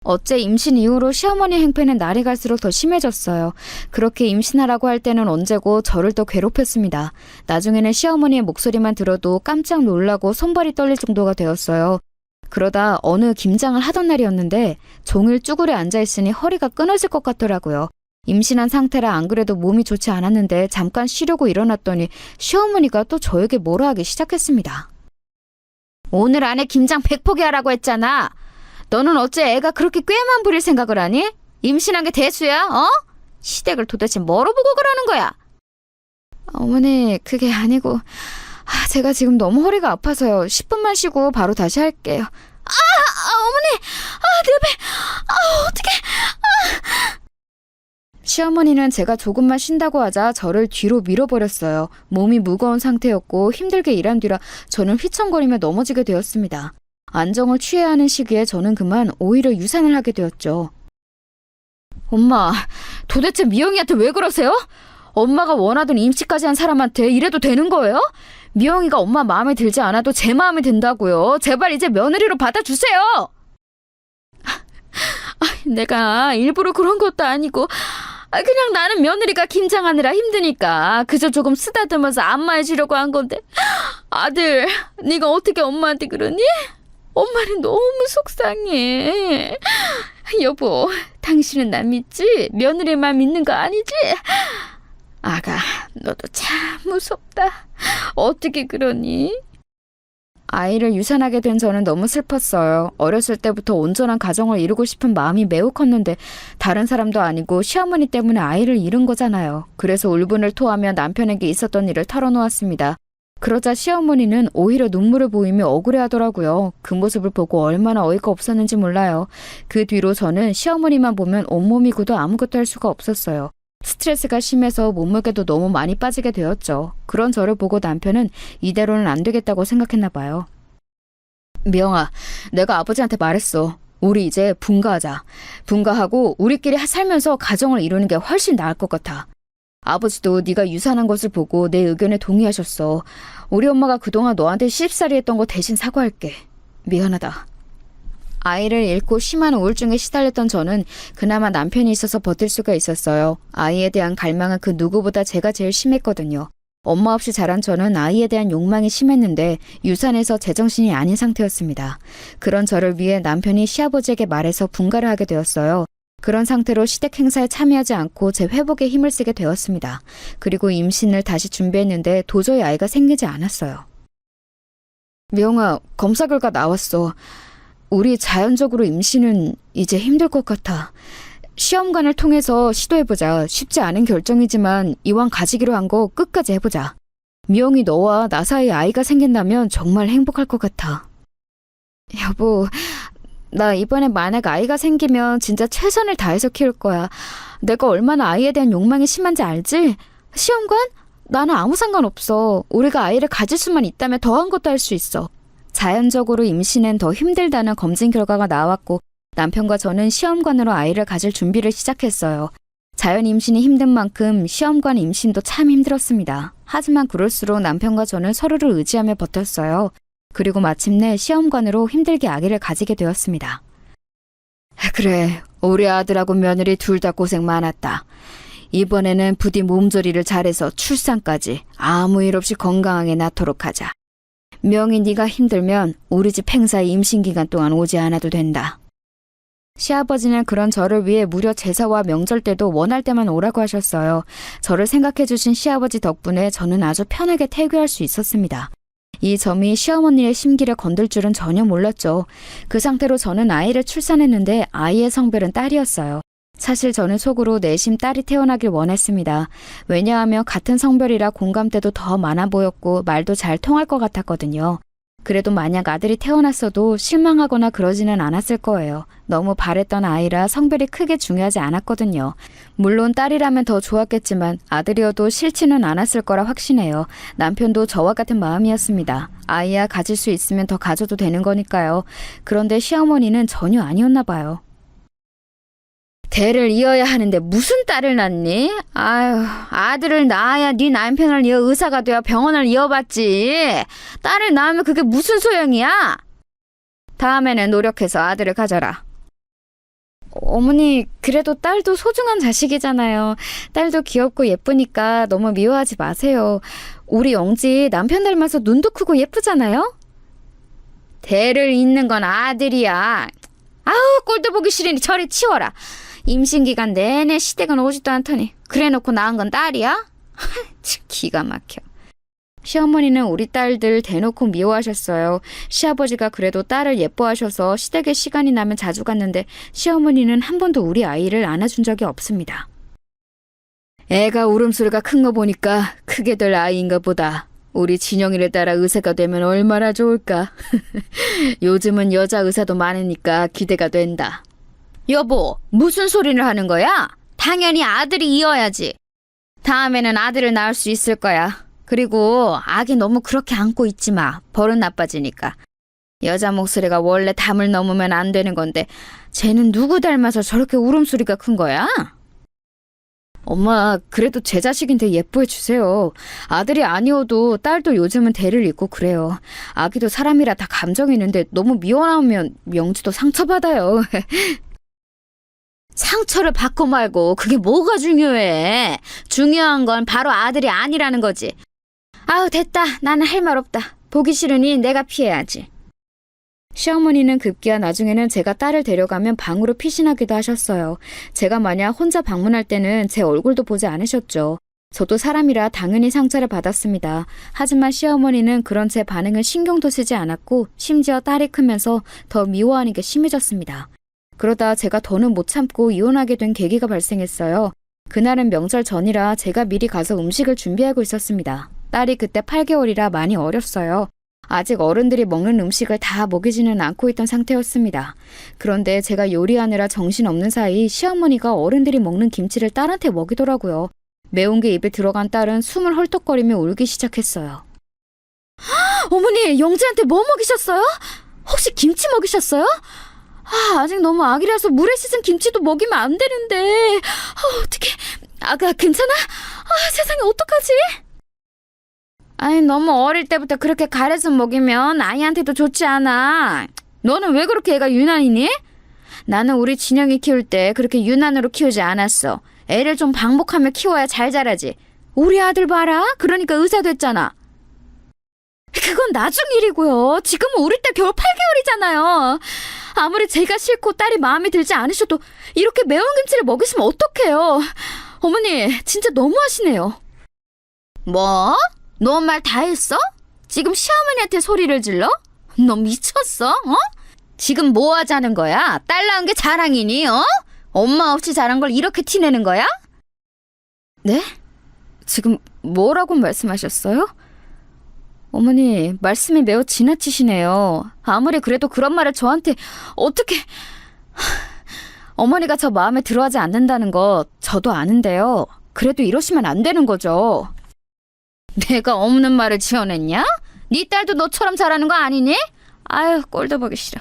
어째 임신 이후로 시어머니 행패는 날이 갈수록 더 심해졌어요. 그렇게 임신하라고 할 때는 언제고 저를 더 괴롭혔습니다. 나중에는 시어머니의 목소리만 들어도 깜짝 놀라고 손발이 떨릴 정도가 되었어요. 그러다 어느 김장을 하던 날이었는데 종일 쭈그려 앉아있으니 허리가 끊어질 것 같더라고요. 임신한 상태라 안 그래도 몸이 좋지 않았는데 잠깐 쉬려고 일어났더니 시어머니가 또 저에게 뭐라 하기 시작했습니다. 오늘 안에 김장 100포기 하라고 했잖아. 너는 어째 애가 그렇게 꾀만 부릴 생각을 하니? 임신한 게 대수야, 어? 시댁을 도대체 뭐로 보고 그러는 거야? 어머니, 그게 아니고 제가 지금 너무 허리가 아파서요. 10분만 쉬고 바로 다시 할게요. 어머니! 내 배! 어떡해! 시어머니는 제가 조금만 쉰다고 하자 저를 뒤로 밀어버렸어요. 몸이 무거운 상태였고 힘들게 일한 뒤라 저는 휘청거리며 넘어지게 되었습니다. 안정을 취해야 하는 시기에 저는 그만 오히려 유산을 하게 되었죠. 엄마, 도대체 미영이한테 왜 그러세요? 엄마가 원하던 임시까지 한 사람한테 이래도 되는 거예요? 미영이가 엄마 마음에 들지 않아도 제 마음에 든다고요. 제발 이제 며느리로 받아주세요. 내가 일부러 그런 것도 아니고 그냥 나는 며느리가 김장하느라 힘드니까 그저 조금 쓰다듬어서 안마해주려고 한 건데 아들, 네가 어떻게 엄마한테 그러니? 엄마는 너무 속상해. 여보, 당신은 나 믿지? 며느리만 믿는 거 아니지? 아가, 너도 참 무섭다. 어떻게 그러니? 아이를 유산하게 된 저는 너무 슬펐어요. 어렸을 때부터 온전한 가정을 이루고 싶은 마음이 매우 컸는데 다른 사람도 아니고 시어머니 때문에 아이를 잃은 거잖아요. 그래서 울분을 토하며 남편에게 있었던 일을 털어놓았습니다. 그러자 시어머니는 오히려 눈물을 보이며 억울해하더라고요. 그 모습을 보고 얼마나 어이가 없었는지 몰라요. 그 뒤로 저는 시어머니만 보면 온몸이 굳어 아무것도 할 수가 없었어요. 스트레스가 심해서 몸무게도 너무 많이 빠지게 되었죠. 그런 저를 보고 남편은 이대로는 안 되겠다고 생각했나 봐요. 미영아, 내가 아버지한테 말했어. 우리 이제 분가하자. 분가하고 우리끼리 살면서 가정을 이루는 게 훨씬 나을 것 같아. 아버지도 네가 유산한 것을 보고 내 의견에 동의하셨어. 우리 엄마가 그동안 너한테 시집살이 했던 거 대신 사과할게. 미안하다. 아이를 잃고 심한 우울증에 시달렸던 저는 그나마 남편이 있어서 버틸 수가 있었어요. 아이에 대한 갈망은 그 누구보다 제가 제일 심했거든요. 엄마 없이 자란 저는 아이에 대한 욕망이 심했는데 유산해서 제정신이 아닌 상태였습니다. 그런 저를 위해 남편이 시아버지에게 말해서 분가를 하게 되었어요. 그런 상태로 시댁 행사에 참여하지 않고 제 회복에 힘을 쓰게 되었습니다. 그리고 임신을 다시 준비했는데 도저히 아이가 생기지 않았어요. 미영아, 검사 결과 나왔어. 우리 자연적으로 임신은 이제 힘들 것 같아. 시험관을 통해서 시도해보자. 쉽지 않은 결정이지만 이왕 가지기로 한 거 끝까지 해보자. 미영이 너와 나 사이에 아이가 생긴다면 정말 행복할 것 같아. 여보, 나 이번에 만약 아이가 생기면 진짜 최선을 다해서 키울 거야. 내가 얼마나 아이에 대한 욕망이 심한지 알지? 시험관? 나는 아무 상관없어. 우리가 아이를 가질 수만 있다면 더한 것도 할 수 있어. 자연적으로 임신은 더 힘들다는 검진 결과가 나왔고 남편과 저는 시험관으로 아이를 가질 준비를 시작했어요. 자연 임신이 힘든 만큼 시험관 임신도 참 힘들었습니다. 하지만 그럴수록 남편과 저는 서로를 의지하며 버텼어요. 그리고 마침내 시험관으로 힘들게 아기를 가지게 되었습니다. 그래, 우리 아들하고 며느리 둘 다 고생 많았다. 이번에는 부디 몸조리를 잘해서 출산까지 아무 일 없이 건강하게 낳도록 하자. 명희, 네가 힘들면 우리 집 행사에 임신기간 동안 오지 않아도 된다. 시아버지는 그런 저를 위해 무려 제사와 명절 때도 원할 때만 오라고 하셨어요. 저를 생각해 주신 시아버지 덕분에 저는 아주 편하게 태교할 수 있었습니다. 이 점이 시어머니의 심기를 건들 줄은 전혀 몰랐죠. 그 상태로 저는 아이를 출산했는데 아이의 성별은 딸이었어요. 사실 저는 속으로 내심 딸이 태어나길 원했습니다. 왜냐하면 같은 성별이라 공감대도 더 많아 보였고 말도 잘 통할 것 같았거든요. 그래도 만약 아들이 태어났어도 실망하거나 그러지는 않았을 거예요. 너무 바랬던 아이라 성별이 크게 중요하지 않았거든요. 물론 딸이라면 더 좋았겠지만 아들이어도 싫지는 않았을 거라 확신해요. 남편도 저와 같은 마음이었습니다. 아이야 가질 수 있으면 더 가져도 되는 거니까요. 그런데 시어머니는 전혀 아니었나 봐요. 대를 이어야 하는데 무슨 딸을 낳니? 아유, 아들을 낳아야 네 남편을 이어 의사가 되어 병원을 이어봤지. 딸을 낳으면 그게 무슨 소용이야? 다음에는 노력해서 아들을 가져라. 어머니, 그래도 딸도 소중한 자식이잖아요. 딸도 귀엽고 예쁘니까 너무 미워하지 마세요. 우리 영지 남편 닮아서 눈도 크고 예쁘잖아요? 대를 잇는 건 아들이야. 아우, 꼴도 보기 싫으니 저리 치워라. 임신기간 내내 시댁은 오지도 않더니 그래놓고 낳은 건 딸이야? 참 기가 막혀. 시어머니는 우리 딸들 대놓고 미워하셨어요. 시아버지가 그래도 딸을 예뻐하셔서 시댁에 시간이 나면 자주 갔는데 시어머니는 한 번도 우리 아이를 안아준 적이 없습니다. 애가 울음소리가 큰 거 보니까 크게 될 아이인가 보다. 우리 진영이를 따라 의사가 되면 얼마나 좋을까. 요즘은 여자 의사도 많으니까 기대가 된다. 여보, 무슨 소리를 하는 거야? 당연히 아들이 이어야지. 다음에는 아들을 낳을 수 있을 거야. 그리고 아기 너무 그렇게 안고 있지 마. 버릇 나빠지니까. 여자 목소리가 원래 담을 넘으면 안 되는 건데 쟤는 누구 닮아서 저렇게 울음소리가 큰 거야? 엄마, 그래도 제 자식인데 예뻐해 주세요. 아들이 아니어도 딸도 요즘은 대를 잇고 그래요. 아기도 사람이라 다 감정이 있는데 너무 미워하면 명지도 상처받아요. 상처를 받고 말고 그게 뭐가 중요해. 중요한 건 바로 아들이 아니라는 거지. 아우, 됐다. 나는 할 말 없다. 보기 싫으니 내가 피해야지. 시어머니는 급기야 나중에는 제가 딸을 데려가면 방으로 피신하기도 하셨어요. 제가 만약 혼자 방문할 때는 제 얼굴도 보지 않으셨죠. 저도 사람이라 당연히 상처를 받았습니다. 하지만 시어머니는 그런 제 반응을 신경도 쓰지 않았고 심지어 딸이 크면서 더 미워하는 게 심해졌습니다. 그러다 제가 더는 못 참고 이혼하게 된 계기가 발생했어요. 그날은 명절 전이라 제가 미리 가서 음식을 준비하고 있었습니다. 딸이 그때 8개월이라 많이 어렸어요. 아직 어른들이 먹는 음식을 다 먹이지는 않고 있던 상태였습니다. 그런데 제가 요리하느라 정신없는 사이 시어머니가 어른들이 먹는 김치를 딸한테 먹이더라고요. 매운 게 입에 들어간 딸은 숨을 헐떡거리며 울기 시작했어요. 어머니, 영지한테 뭐 먹이셨어요? 혹시 김치 먹이셨어요? 아직 너무 아기라서 물에 씻은 김치도 먹이면 안 되는데. 어떡해. 아가 괜찮아? 세상에 어떡하지? 아니, 너무 어릴 때부터 그렇게 가려서 먹이면 아이한테도 좋지 않아. 너는 왜 그렇게 애가 유난이니? 나는 우리 진영이 키울 때 그렇게 유난으로 키우지 않았어. 애를 좀 방목하며 키워야 잘 자라지. 우리 아들 봐라. 그러니까 의사 됐잖아. 그건 나중 일이고요. 지금은 우리 딸 겨우 8개월이잖아요. 아무리 제가 싫고 딸이 마음에 들지 않으셔도 이렇게 매운 김치를 먹이시면 어떡해요. 어머니, 진짜 너무하시네요. 뭐? 너 말 다 했어? 지금 시어머니한테 소리를 질러? 너 미쳤어? 어? 지금 뭐 하자는 거야? 딸 낳은 게 자랑이니? 어? 엄마 없이 자란 걸 이렇게 티내는 거야? 네? 지금 뭐라고 말씀하셨어요? 어머니, 말씀이 매우 지나치시네요. 아무리 그래도 그런 말을 저한테 어떻게... 어머니가 저 마음에 들어하지 않는다는 거 저도 아는데요. 그래도 이러시면 안 되는 거죠. 내가 없는 말을 지어냈냐? 네 딸도 너처럼 잘하는 거 아니니? 아유, 꼴도 보기 싫어.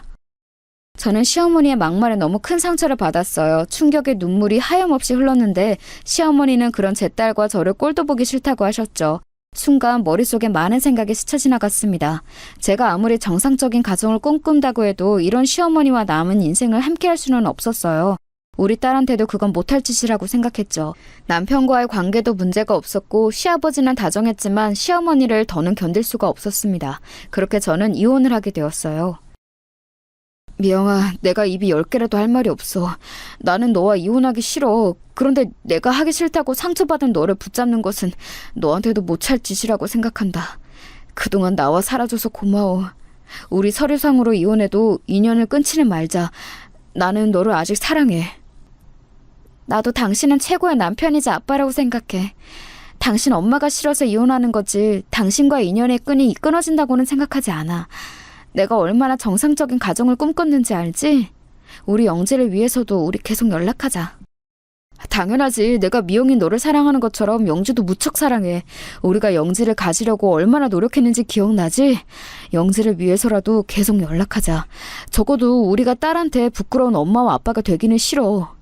저는 시어머니의 막말에 너무 큰 상처를 받았어요. 충격의 눈물이 하염없이 흘렀는데 시어머니는 그런 제 딸과 저를 꼴도 보기 싫다고 하셨죠. 순간 머릿속에 많은 생각이 스쳐 지나갔습니다. 제가 아무리 정상적인 가정을 꿈꾼다고 해도 이런 시어머니와 남은 인생을 함께할 수는 없었어요. 우리 딸한테도 그건 못할 짓이라고 생각했죠. 남편과의 관계도 문제가 없었고 시아버지는 다정했지만 시어머니를 더는 견딜 수가 없었습니다. 그렇게 저는 이혼을 하게 되었어요. 미영아, 내가 입이 10개라도 할 말이 없어. 나는 너와 이혼하기 싫어. 그런데 내가 하기 싫다고 상처받은 너를 붙잡는 것은 너한테도 못할 짓이라고 생각한다. 그동안 나와 살아줘서 고마워. 우리 서류상으로 이혼해도 인연을 끊지는 말자. 나는 너를 아직 사랑해. 나도 당신은 최고의 남편이자 아빠라고 생각해. 당신 엄마가 싫어서 이혼하는 거지 당신과의 인연의 끈이 끊어진다고는 생각하지 않아. 내가 얼마나 정상적인 가정을 꿈꿨는지 알지? 우리 영지를 위해서도 우리 계속 연락하자. 당연하지. 내가 미영이 너를 사랑하는 것처럼 영지도 무척 사랑해. 우리가 영지를 가지려고 얼마나 노력했는지 기억나지? 영지를 위해서라도 계속 연락하자. 적어도 우리가 딸한테 부끄러운 엄마와 아빠가 되기는 싫어.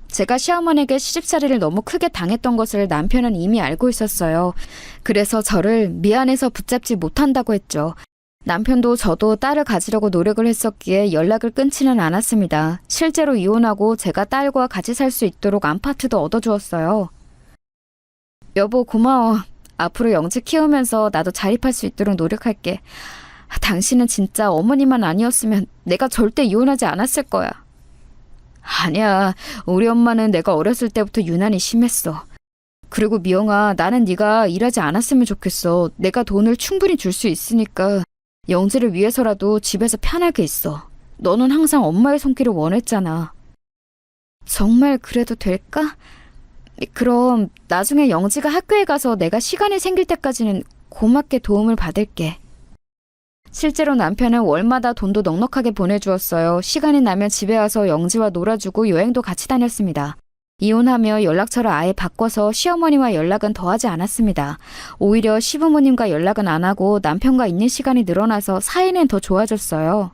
제가 시어머니에게 시집살이를 너무 크게 당했던 것을 남편은 이미 알고 있었어요. 그래서 저를 미안해서 붙잡지 못한다고 했죠. 남편도 저도 딸을 가지려고 노력을 했었기에 연락을 끊지는 않았습니다. 실제로 이혼하고 제가 딸과 같이 살 수 있도록 아파트도 얻어주었어요. 여보, 고마워. 앞으로 영지 키우면서 나도 자립할 수 있도록 노력할게. 당신은 진짜 어머니만 아니었으면 내가 절대 이혼하지 않았을 거야. 아니야, 우리 엄마는 내가 어렸을 때부터 유난히 심했어. 그리고 미영아, 나는 네가 일하지 않았으면 좋겠어. 내가 돈을 충분히 줄 수 있으니까 영지를 위해서라도 집에서 편하게 있어. 너는 항상 엄마의 손길을 원했잖아. 정말 그래도 될까? 그럼 나중에 영지가 학교에 가서 내가 시간이 생길 때까지는 고맙게 도움을 받을게. 실제로 남편은 월마다 돈도 넉넉하게 보내주었어요. 시간이 나면 집에 와서 영지와 놀아주고 여행도 같이 다녔습니다. 이혼하며 연락처를 아예 바꿔서 시어머니와 연락은 더하지 않았습니다. 오히려 시부모님과 연락은 안 하고 남편과 있는 시간이 늘어나서 사이는 더 좋아졌어요.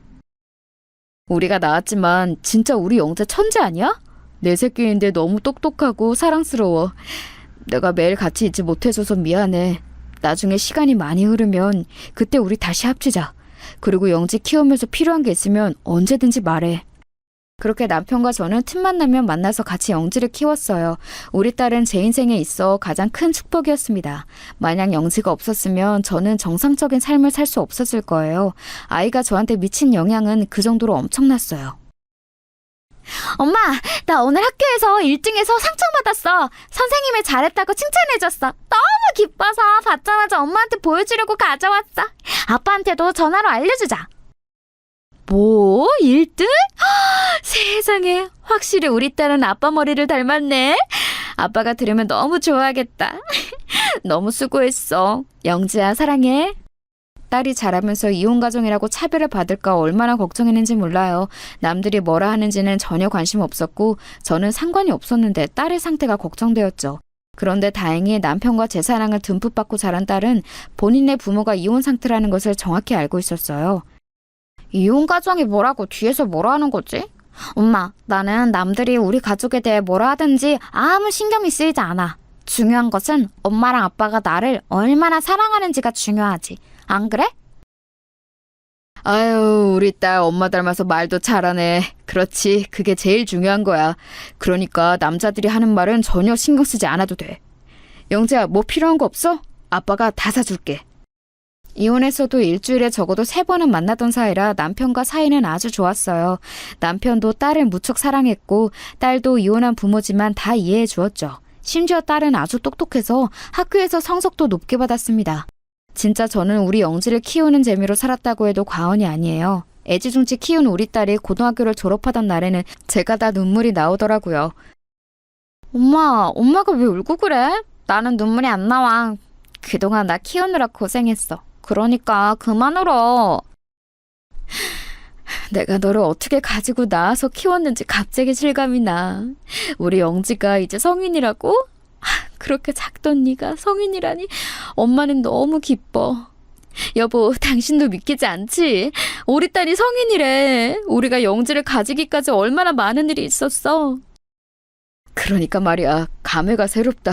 우리가 나왔지만 진짜 우리 영재 천재 아니야? 내 새끼인데 너무 똑똑하고 사랑스러워. 내가 매일 같이 있지 못해줘서 미안해. 나중에 시간이 많이 흐르면 그때 우리 다시 합치자. 그리고 영지 키우면서 필요한 게 있으면 언제든지 말해. 그렇게 남편과 저는 틈만 나면 만나서 같이 영지를 키웠어요. 우리 딸은 제 인생에 있어 가장 큰 축복이었습니다. 만약 영지가 없었으면 저는 정상적인 삶을 살 수 없었을 거예요. 아이가 저한테 미친 영향은 그 정도로 엄청났어요. 엄마, 나 오늘 학교에서 1등해서 상장 받았어. 선생님이 잘했다고 칭찬해줬어. 너무 기뻐서 받자마자 엄마한테 보여주려고 가져왔어. 아빠한테도 전화로 알려주자. 뭐? 1등? 세상에, 확실히 우리 딸은 아빠 머리를 닮았네. 아빠가 들으면 너무 좋아하겠다. 너무 수고했어. 영지야, 사랑해. 딸이 자라면서 이혼 가정이라고 차별을 받을까 얼마나 걱정했는지 몰라요. 남들이 뭐라 하는지는 전혀 관심 없었고 저는 상관이 없었는데 딸의 상태가 걱정되었죠. 그런데 다행히 남편과 제 사랑을 듬뿍 받고 자란 딸은 본인의 부모가 이혼 상태라는 것을 정확히 알고 있었어요. 이혼 가정이 뭐라고 뒤에서 뭐라 하는 거지? 엄마, 나는 남들이 우리 가족에 대해 뭐라 하든지 아무 신경이 쓰이지 않아. 중요한 것은 엄마랑 아빠가 나를 얼마나 사랑하는지가 중요하지. 안 그래? 아유, 우리 딸 엄마 닮아서 말도 잘하네. 그렇지, 그게 제일 중요한 거야. 그러니까 남자들이 하는 말은 전혀 신경 쓰지 않아도 돼. 영재야, 뭐 필요한 거 없어? 아빠가 다 사줄게. 이혼했어도 일주일에 적어도 3번은 만나던 사이라 남편과 사이는 아주 좋았어요. 남편도 딸을 무척 사랑했고 딸도 이혼한 부모지만 다 이해해 주었죠. 심지어 딸은 아주 똑똑해서 학교에서 성적도 높게 받았습니다. 진짜 저는 우리 영지를 키우는 재미로 살았다고 해도 과언이 아니에요. 애지중지 키운 우리 딸이 고등학교를 졸업하던 날에는 제가 다 눈물이 나오더라고요. 엄마가 왜 울고 그래? 나는 눈물이 안 나와. 그동안 나 키우느라 고생했어. 그러니까 그만 울어. 내가 너를 어떻게 가지고 낳아서 키웠는지 갑자기 실감이 나. 우리 영지가 이제 성인이라고? 그렇게 작던 네가 성인이라니 엄마는 너무 기뻐. 여보, 당신도 믿기지 않지? 우리 딸이 성인이래. 우리가 영지를 가지기까지 얼마나 많은 일이 있었어. 그러니까 말이야, 감회가 새롭다.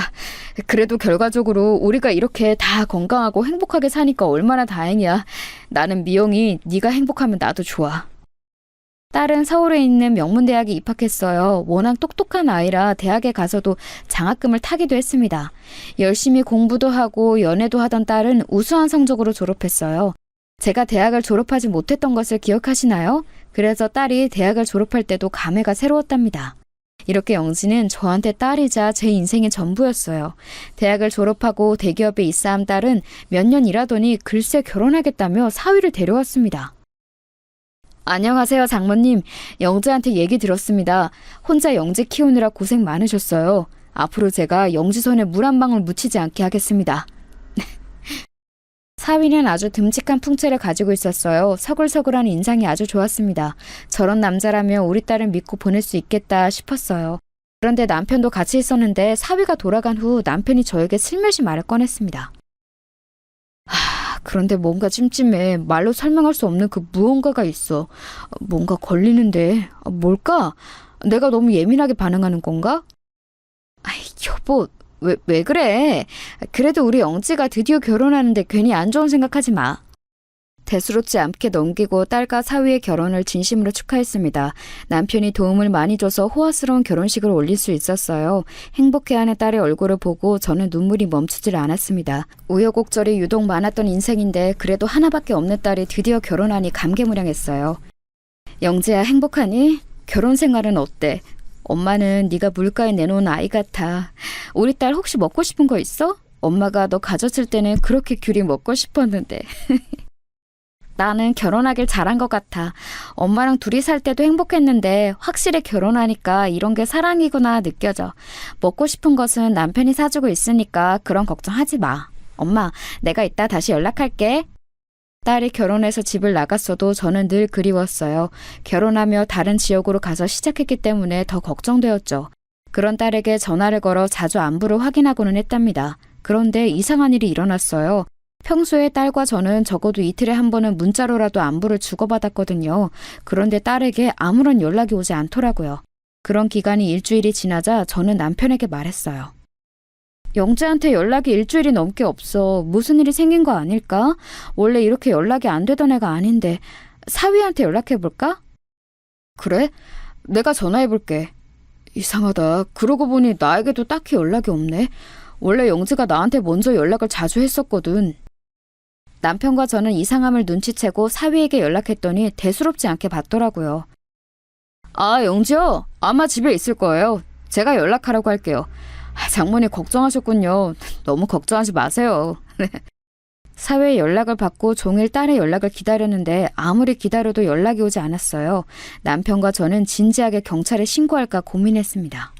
그래도 결과적으로 우리가 이렇게 다 건강하고 행복하게 사니까 얼마나 다행이야. 나는 미영이 네가 행복하면 나도 좋아. 딸은 서울에 있는 명문대학에 입학했어요. 워낙 똑똑한 아이라 대학에 가서도 장학금을 타기도 했습니다. 열심히 공부도 하고 연애도 하던 딸은 우수한 성적으로 졸업했어요. 제가 대학을 졸업하지 못했던 것을 기억하시나요? 그래서 딸이 대학을 졸업할 때도 감회가 새로웠답니다. 이렇게 영지는 저한테 딸이자 제 인생의 전부였어요. 대학을 졸업하고 대기업에 입사한 딸은 몇 년 일하더니 글쎄 결혼하겠다며 사위를 데려왔습니다. 안녕하세요, 장모님. 영지한테 얘기 들었습니다. 혼자 영지 키우느라 고생 많으셨어요. 앞으로 제가 영지 손에 물 한 방울 묻히지 않게 하겠습니다. 사위는 아주 듬직한 풍채를 가지고 있었어요. 서글서글한 인상이 아주 좋았습니다. 저런 남자라면 우리 딸을 믿고 보낼 수 있겠다 싶었어요. 그런데 남편도 같이 있었는데 사위가 돌아간 후 남편이 저에게 슬며시 말을 꺼냈습니다. 그런데 뭔가 찜찜해. 말로 설명할 수 없는 그 무언가가 있어. 뭔가 걸리는데. 뭘까? 내가 너무 예민하게 반응하는 건가? 아이, 여보, 왜 그래? 그래도 우리 영지가 드디어 결혼하는데 괜히 안 좋은 생각하지 마. 대수롭지 않게 넘기고 딸과 사위의 결혼을 진심으로 축하했습니다. 남편이 도움을 많이 줘서 호화스러운 결혼식을 올릴 수 있었어요. 행복해하는 딸의 얼굴을 보고 저는 눈물이 멈추질 않았습니다. 우여곡절이 유독 많았던 인생인데 그래도 하나밖에 없는 딸이 드디어 결혼하니 감개무량했어요. 영재야, 행복하니? 결혼 생활은 어때? 엄마는 네가 물가에 내놓은 아이 같아. 우리 딸 혹시 먹고 싶은 거 있어? 엄마가 너 가졌을 때는 그렇게 귤이 먹고 싶었는데. 나는 결혼하길 잘한 것 같아. 엄마랑 둘이 살 때도 행복했는데 확실히 결혼하니까 이런 게 사랑이구나 느껴져. 먹고 싶은 것은 남편이 사주고 있으니까 그런 걱정하지 마. 엄마, 내가 이따 다시 연락할게. 딸이 결혼해서 집을 나갔어도 저는 늘 그리웠어요. 결혼하며 다른 지역으로 가서 시작했기 때문에 더 걱정되었죠. 그런 딸에게 전화를 걸어 자주 안부를 확인하고는 했답니다. 그런데 이상한 일이 일어났어요. 평소에 딸과 저는 적어도 이틀에 한 번은 문자로라도 안부를 주고받았거든요. 그런데 딸에게 아무런 연락이 오지 않더라고요. 그런 기간이 일주일이 지나자 저는 남편에게 말했어요. 영재한테 연락이 일주일이 넘게 없어. 무슨 일이 생긴 거 아닐까? 원래 이렇게 연락이 안 되던 애가 아닌데. 사위한테 연락해볼까? 그래? 내가 전화해볼게. 이상하다. 그러고 보니 나에게도 딱히 연락이 없네. 원래 영재가 나한테 먼저 연락을 자주 했었거든. 남편과 저는 이상함을 눈치채고 사위에게 연락했더니 대수롭지 않게 받더라고요. 아, 영지요? 아마 집에 있을 거예요. 제가 연락하라고 할게요. 장모님 걱정하셨군요. 너무 걱정하지 마세요. 사회에 연락을 받고 종일 딸의 연락을 기다렸는데 아무리 기다려도 연락이 오지 않았어요. 남편과 저는 진지하게 경찰에 신고할까 고민했습니다.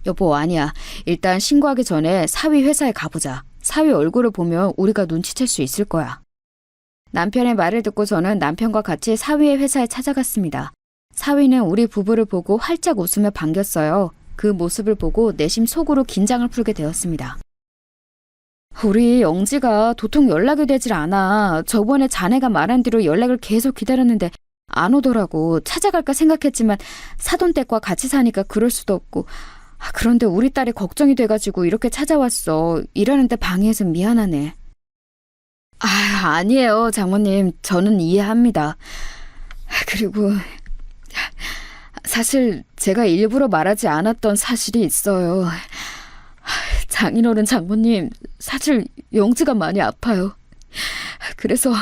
여보, 아니야. 일단 신고하기 전에 사위 회사에 가보자. 사위 얼굴을 보면 우리가 눈치챌 수 있을 거야. 남편의 말을 듣고 저는 남편과 같이 사위의 회사에 찾아갔습니다. 사위는 우리 부부를 보고 활짝 웃으며 반겼어요. 그 모습을 보고 내심 속으로 긴장을 풀게 되었습니다. 우리 영지가 도통 연락이 되질 않아. 저번에 자네가 말한 대로 연락을 계속 기다렸는데 안 오더라고. 찾아갈까 생각했지만 사돈댁과 같이 사니까 그럴 수도 없고. 그런데 우리 딸이 걱정이 돼가지고 이렇게 찾아왔어. 일하는데 방해해서 미안하네. 아니에요, 장모님. 저는 이해합니다. 그리고 사실 제가 일부러 말하지 않았던 사실이 있어요. 장인어른 장모님, 사실 영지가 많이 아파요. 그래서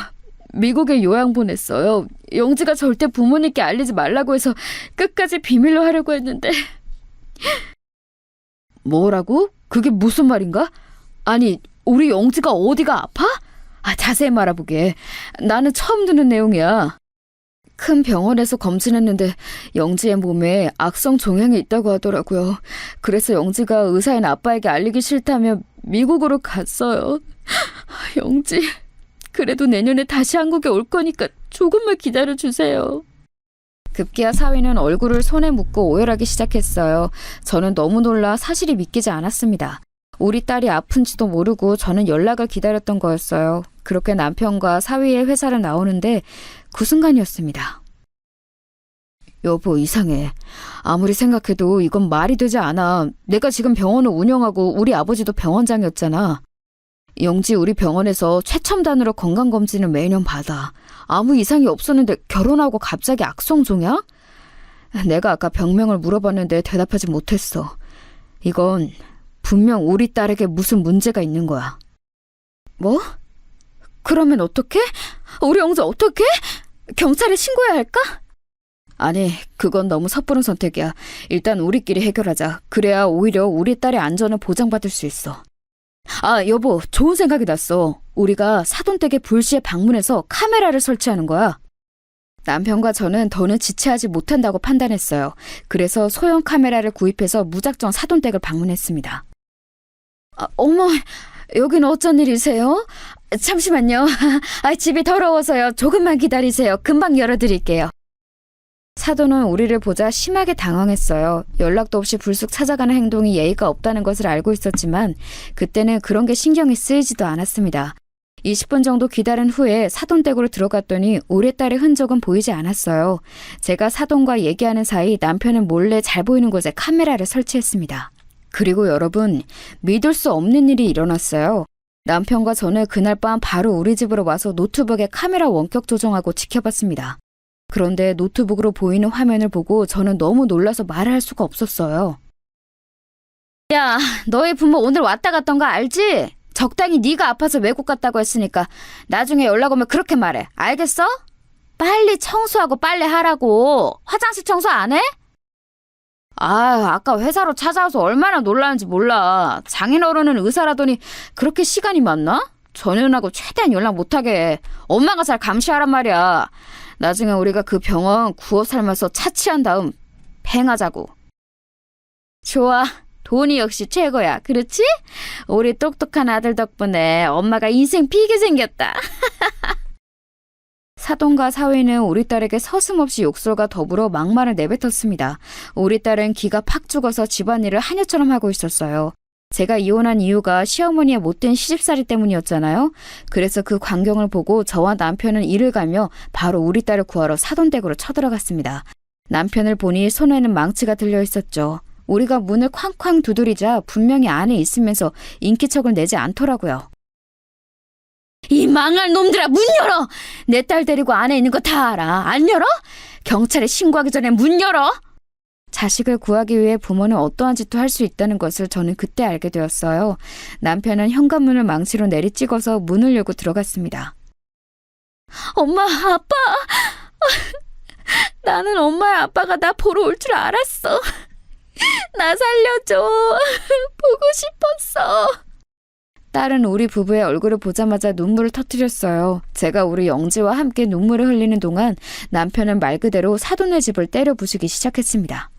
미국에 요양 보냈어요. 영지가 절대 부모님께 알리지 말라고 해서 끝까지 비밀로 하려고 했는데. 뭐라고? 그게 무슨 말인가? 아니, 우리 영지가 어디가 아파? 자세히 말해보게. 나는 처음 듣는 내용이야. 큰 병원에서 검진했는데 영지의 몸에 악성 종양이 있다고 하더라고요. 그래서 영지가 의사인 아빠에게 알리기 싫다며 미국으로 갔어요. 영지, 그래도 내년에 다시 한국에 올 거니까 조금만 기다려주세요. 급기야 사위는 얼굴을 손에 묻고 오열하기 시작했어요. 저는 너무 놀라 사실이 믿기지 않았습니다. 우리 딸이 아픈지도 모르고 저는 연락을 기다렸던 거였어요. 그렇게 남편과 사위의 회사를 나오는데 그 순간이었습니다. 여보, 이상해. 아무리 생각해도 이건 말이 되지 않아. 내가 지금 병원을 운영하고 우리 아버지도 병원장이었잖아. 영지 우리 병원에서 최첨단으로 건강검진을 매년 받아. 아무 이상이 없었는데 결혼하고 갑자기 악성종양? 내가 아까 병명을 물어봤는데 대답하지 못했어. 이건 분명 우리 딸에게 무슨 문제가 있는 거야. 뭐? 그러면 어떡해? 우리 영지 어떡해? 경찰에 신고해야 할까? 아니, 그건 너무 섣부른 선택이야. 일단 우리끼리 해결하자. 그래야 오히려 우리 딸의 안전을 보장받을 수 있어. 여보, 좋은 생각이 났어. 우리가 사돈댁에 불시에 방문해서 카메라를 설치하는 거야. 남편과 저는 더는 지체하지 못한다고 판단했어요. 그래서 소형 카메라를 구입해서 무작정 사돈댁을 방문했습니다. 어머, 여긴 어쩐 일이세요? 잠시만요. 집이 더러워서요. 조금만 기다리세요. 금방 열어드릴게요. 사돈은 우리를 보자 심하게 당황했어요. 연락도 없이 불쑥 찾아가는 행동이 예의가 없다는 것을 알고 있었지만 그때는 그런 게 신경이 쓰이지도 않았습니다. 20분 정도 기다린 후에 사돈댁으로 들어갔더니 우리 딸의 흔적은 보이지 않았어요. 제가 사돈과 얘기하는 사이 남편은 몰래 잘 보이는 곳에 카메라를 설치했습니다. 그리고 여러분, 믿을 수 없는 일이 일어났어요. 남편과 저는 그날 밤 바로 우리 집으로 와서 노트북에 카메라 원격 조정하고 지켜봤습니다. 그런데 노트북으로 보이는 화면을 보고 저는 너무 놀라서 말을 할 수가 없었어요. 야, 너희 부모 오늘 왔다 갔던 거 알지? 적당히 네가 아파서 외국 갔다고 했으니까 나중에 연락 오면 그렇게 말해. 알겠어? 빨리 청소하고 빨래 하라고. 화장실 청소 안 해? 아까 회사로 찾아와서 얼마나 놀라는지 몰라. 장인어른은 의사라더니 그렇게 시간이 많나? 전현하고 최대한 연락 못하게 해. 엄마가 잘 감시하란 말이야. 나중에 우리가 그 병원 구워 삶아서 차치한 다음 팽하자고. 좋아. 돈이 역시 최고야. 그렇지? 우리 똑똑한 아들 덕분에 엄마가 인생 피게 생겼다. 사돈과 사위는 우리 딸에게 서슴없이 욕설과 더불어 막말을 내뱉었습니다. 우리 딸은 기가 팍 죽어서 집안일을 하녀처럼 하고 있었어요. 제가 이혼한 이유가 시어머니의 못된 시집살이 때문이었잖아요. 그래서 그 광경을 보고 저와 남편은 이를 갈며 바로 우리 딸을 구하러 사돈댁으로 쳐들어갔습니다. 남편을 보니 손에는 망치가 들려 있었죠. 우리가 문을 쾅쾅 두드리자 분명히 안에 있으면서 인기척을 내지 않더라고요. 이 망할 놈들아, 문 열어! 내 딸 데리고 안에 있는 거 다 알아. 안 열어? 경찰에 신고하기 전에 문 열어! 자식을 구하기 위해 부모는 어떠한 짓도 할 수 있다는 것을 저는 그때 알게 되었어요. 남편은 현관문을 망치로 내리찍어서 문을 열고 들어갔습니다. 엄마, 아빠! 나는 엄마야 아빠가 나 보러 올 줄 알았어. 나 살려줘. 보고 싶었어. 딸은 우리 부부의 얼굴을 보자마자 눈물을 터뜨렸어요. 제가 우리 영지와 함께 눈물을 흘리는 동안 남편은 말 그대로 사돈의 집을 때려 부수기 시작했습니다.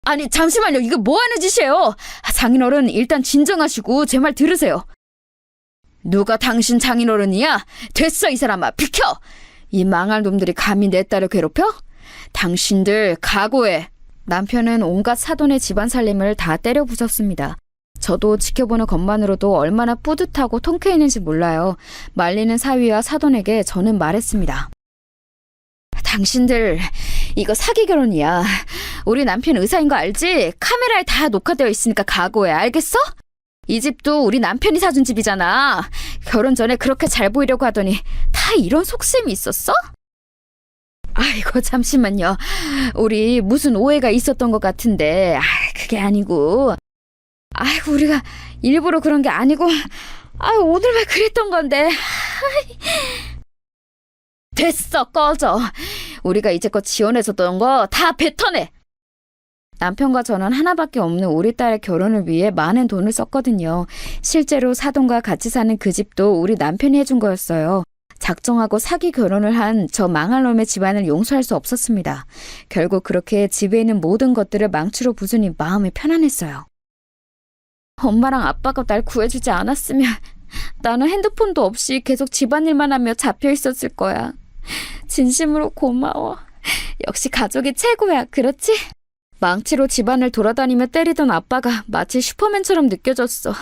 아니 잠시만요. 이거 뭐하는 짓이에요? 장인어른 일단 진정하시고 제 말 들으세요. 누가 당신 장인어른이야? 됐어 이 사람아. 비켜! 이 망할 놈들이 감히 내 딸을 괴롭혀? 당신들 각오해. 남편은 온갖 사돈의 집안 살림을 다 때려 부쉈습니다. 저도 지켜보는 것만으로도 얼마나 뿌듯하고 통쾌했는지 몰라요. 말리는 사위와 사돈에게 저는 말했습니다. 당신들 이거 사기 결혼이야. 우리 남편 의사인 거 알지? 카메라에 다 녹화되어 있으니까 각오해. 알겠어? 이 집도 우리 남편이 사준 집이잖아. 결혼 전에 그렇게 잘 보이려고 하더니 다 이런 속셈이 있었어? 아이고 잠시만요. 우리 무슨 오해가 있었던 것 같은데 그게 아니고 아이고 우리가 일부러 그런 게 아니고 오늘만 그랬던 건데. 됐어 꺼져. 우리가 이제껏 지원해줬던 거 다 뱉어내. 남편과 저는 하나밖에 없는 우리 딸의 결혼을 위해 많은 돈을 썼거든요. 실제로 사돈과 같이 사는 그 집도 우리 남편이 해준 거였어요. 작정하고 사기 결혼을 한 저 망할 놈의 집안을 용서할 수 없었습니다. 결국 그렇게 집에 있는 모든 것들을 망치로 부수니 마음이 편안했어요. 엄마랑 아빠가 날 구해주지 않았으면 나는 핸드폰도 없이 계속 집안일만 하며 잡혀 있었을 거야. 진심으로 고마워. 역시 가족이 최고야, 그렇지? 망치로 집안을 돌아다니며 때리던 아빠가 마치 슈퍼맨처럼 느껴졌어.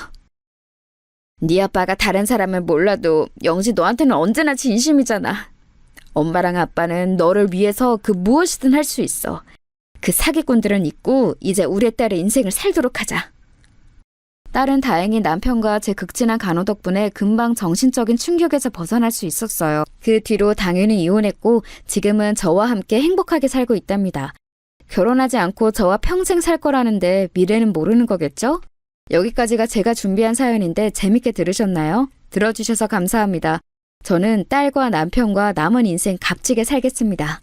네 아빠가 다른 사람은 몰라도 영지 너한테는 언제나 진심이잖아. 엄마랑 아빠는 너를 위해서 그 무엇이든 할 수 있어. 그 사기꾼들은 잊고 이제 우리 딸의 인생을 살도록 하자. 딸은 다행히 남편과 제 극진한 간호 덕분에 금방 정신적인 충격에서 벗어날 수 있었어요. 그 뒤로 당연히 이혼했고 지금은 저와 함께 행복하게 살고 있답니다. 결혼하지 않고 저와 평생 살 거라는데 미래는 모르는 거겠죠? 여기까지가 제가 준비한 사연인데 재밌게 들으셨나요? 들어주셔서 감사합니다. 저는 딸과 남편과 남은 인생 값지게 살겠습니다.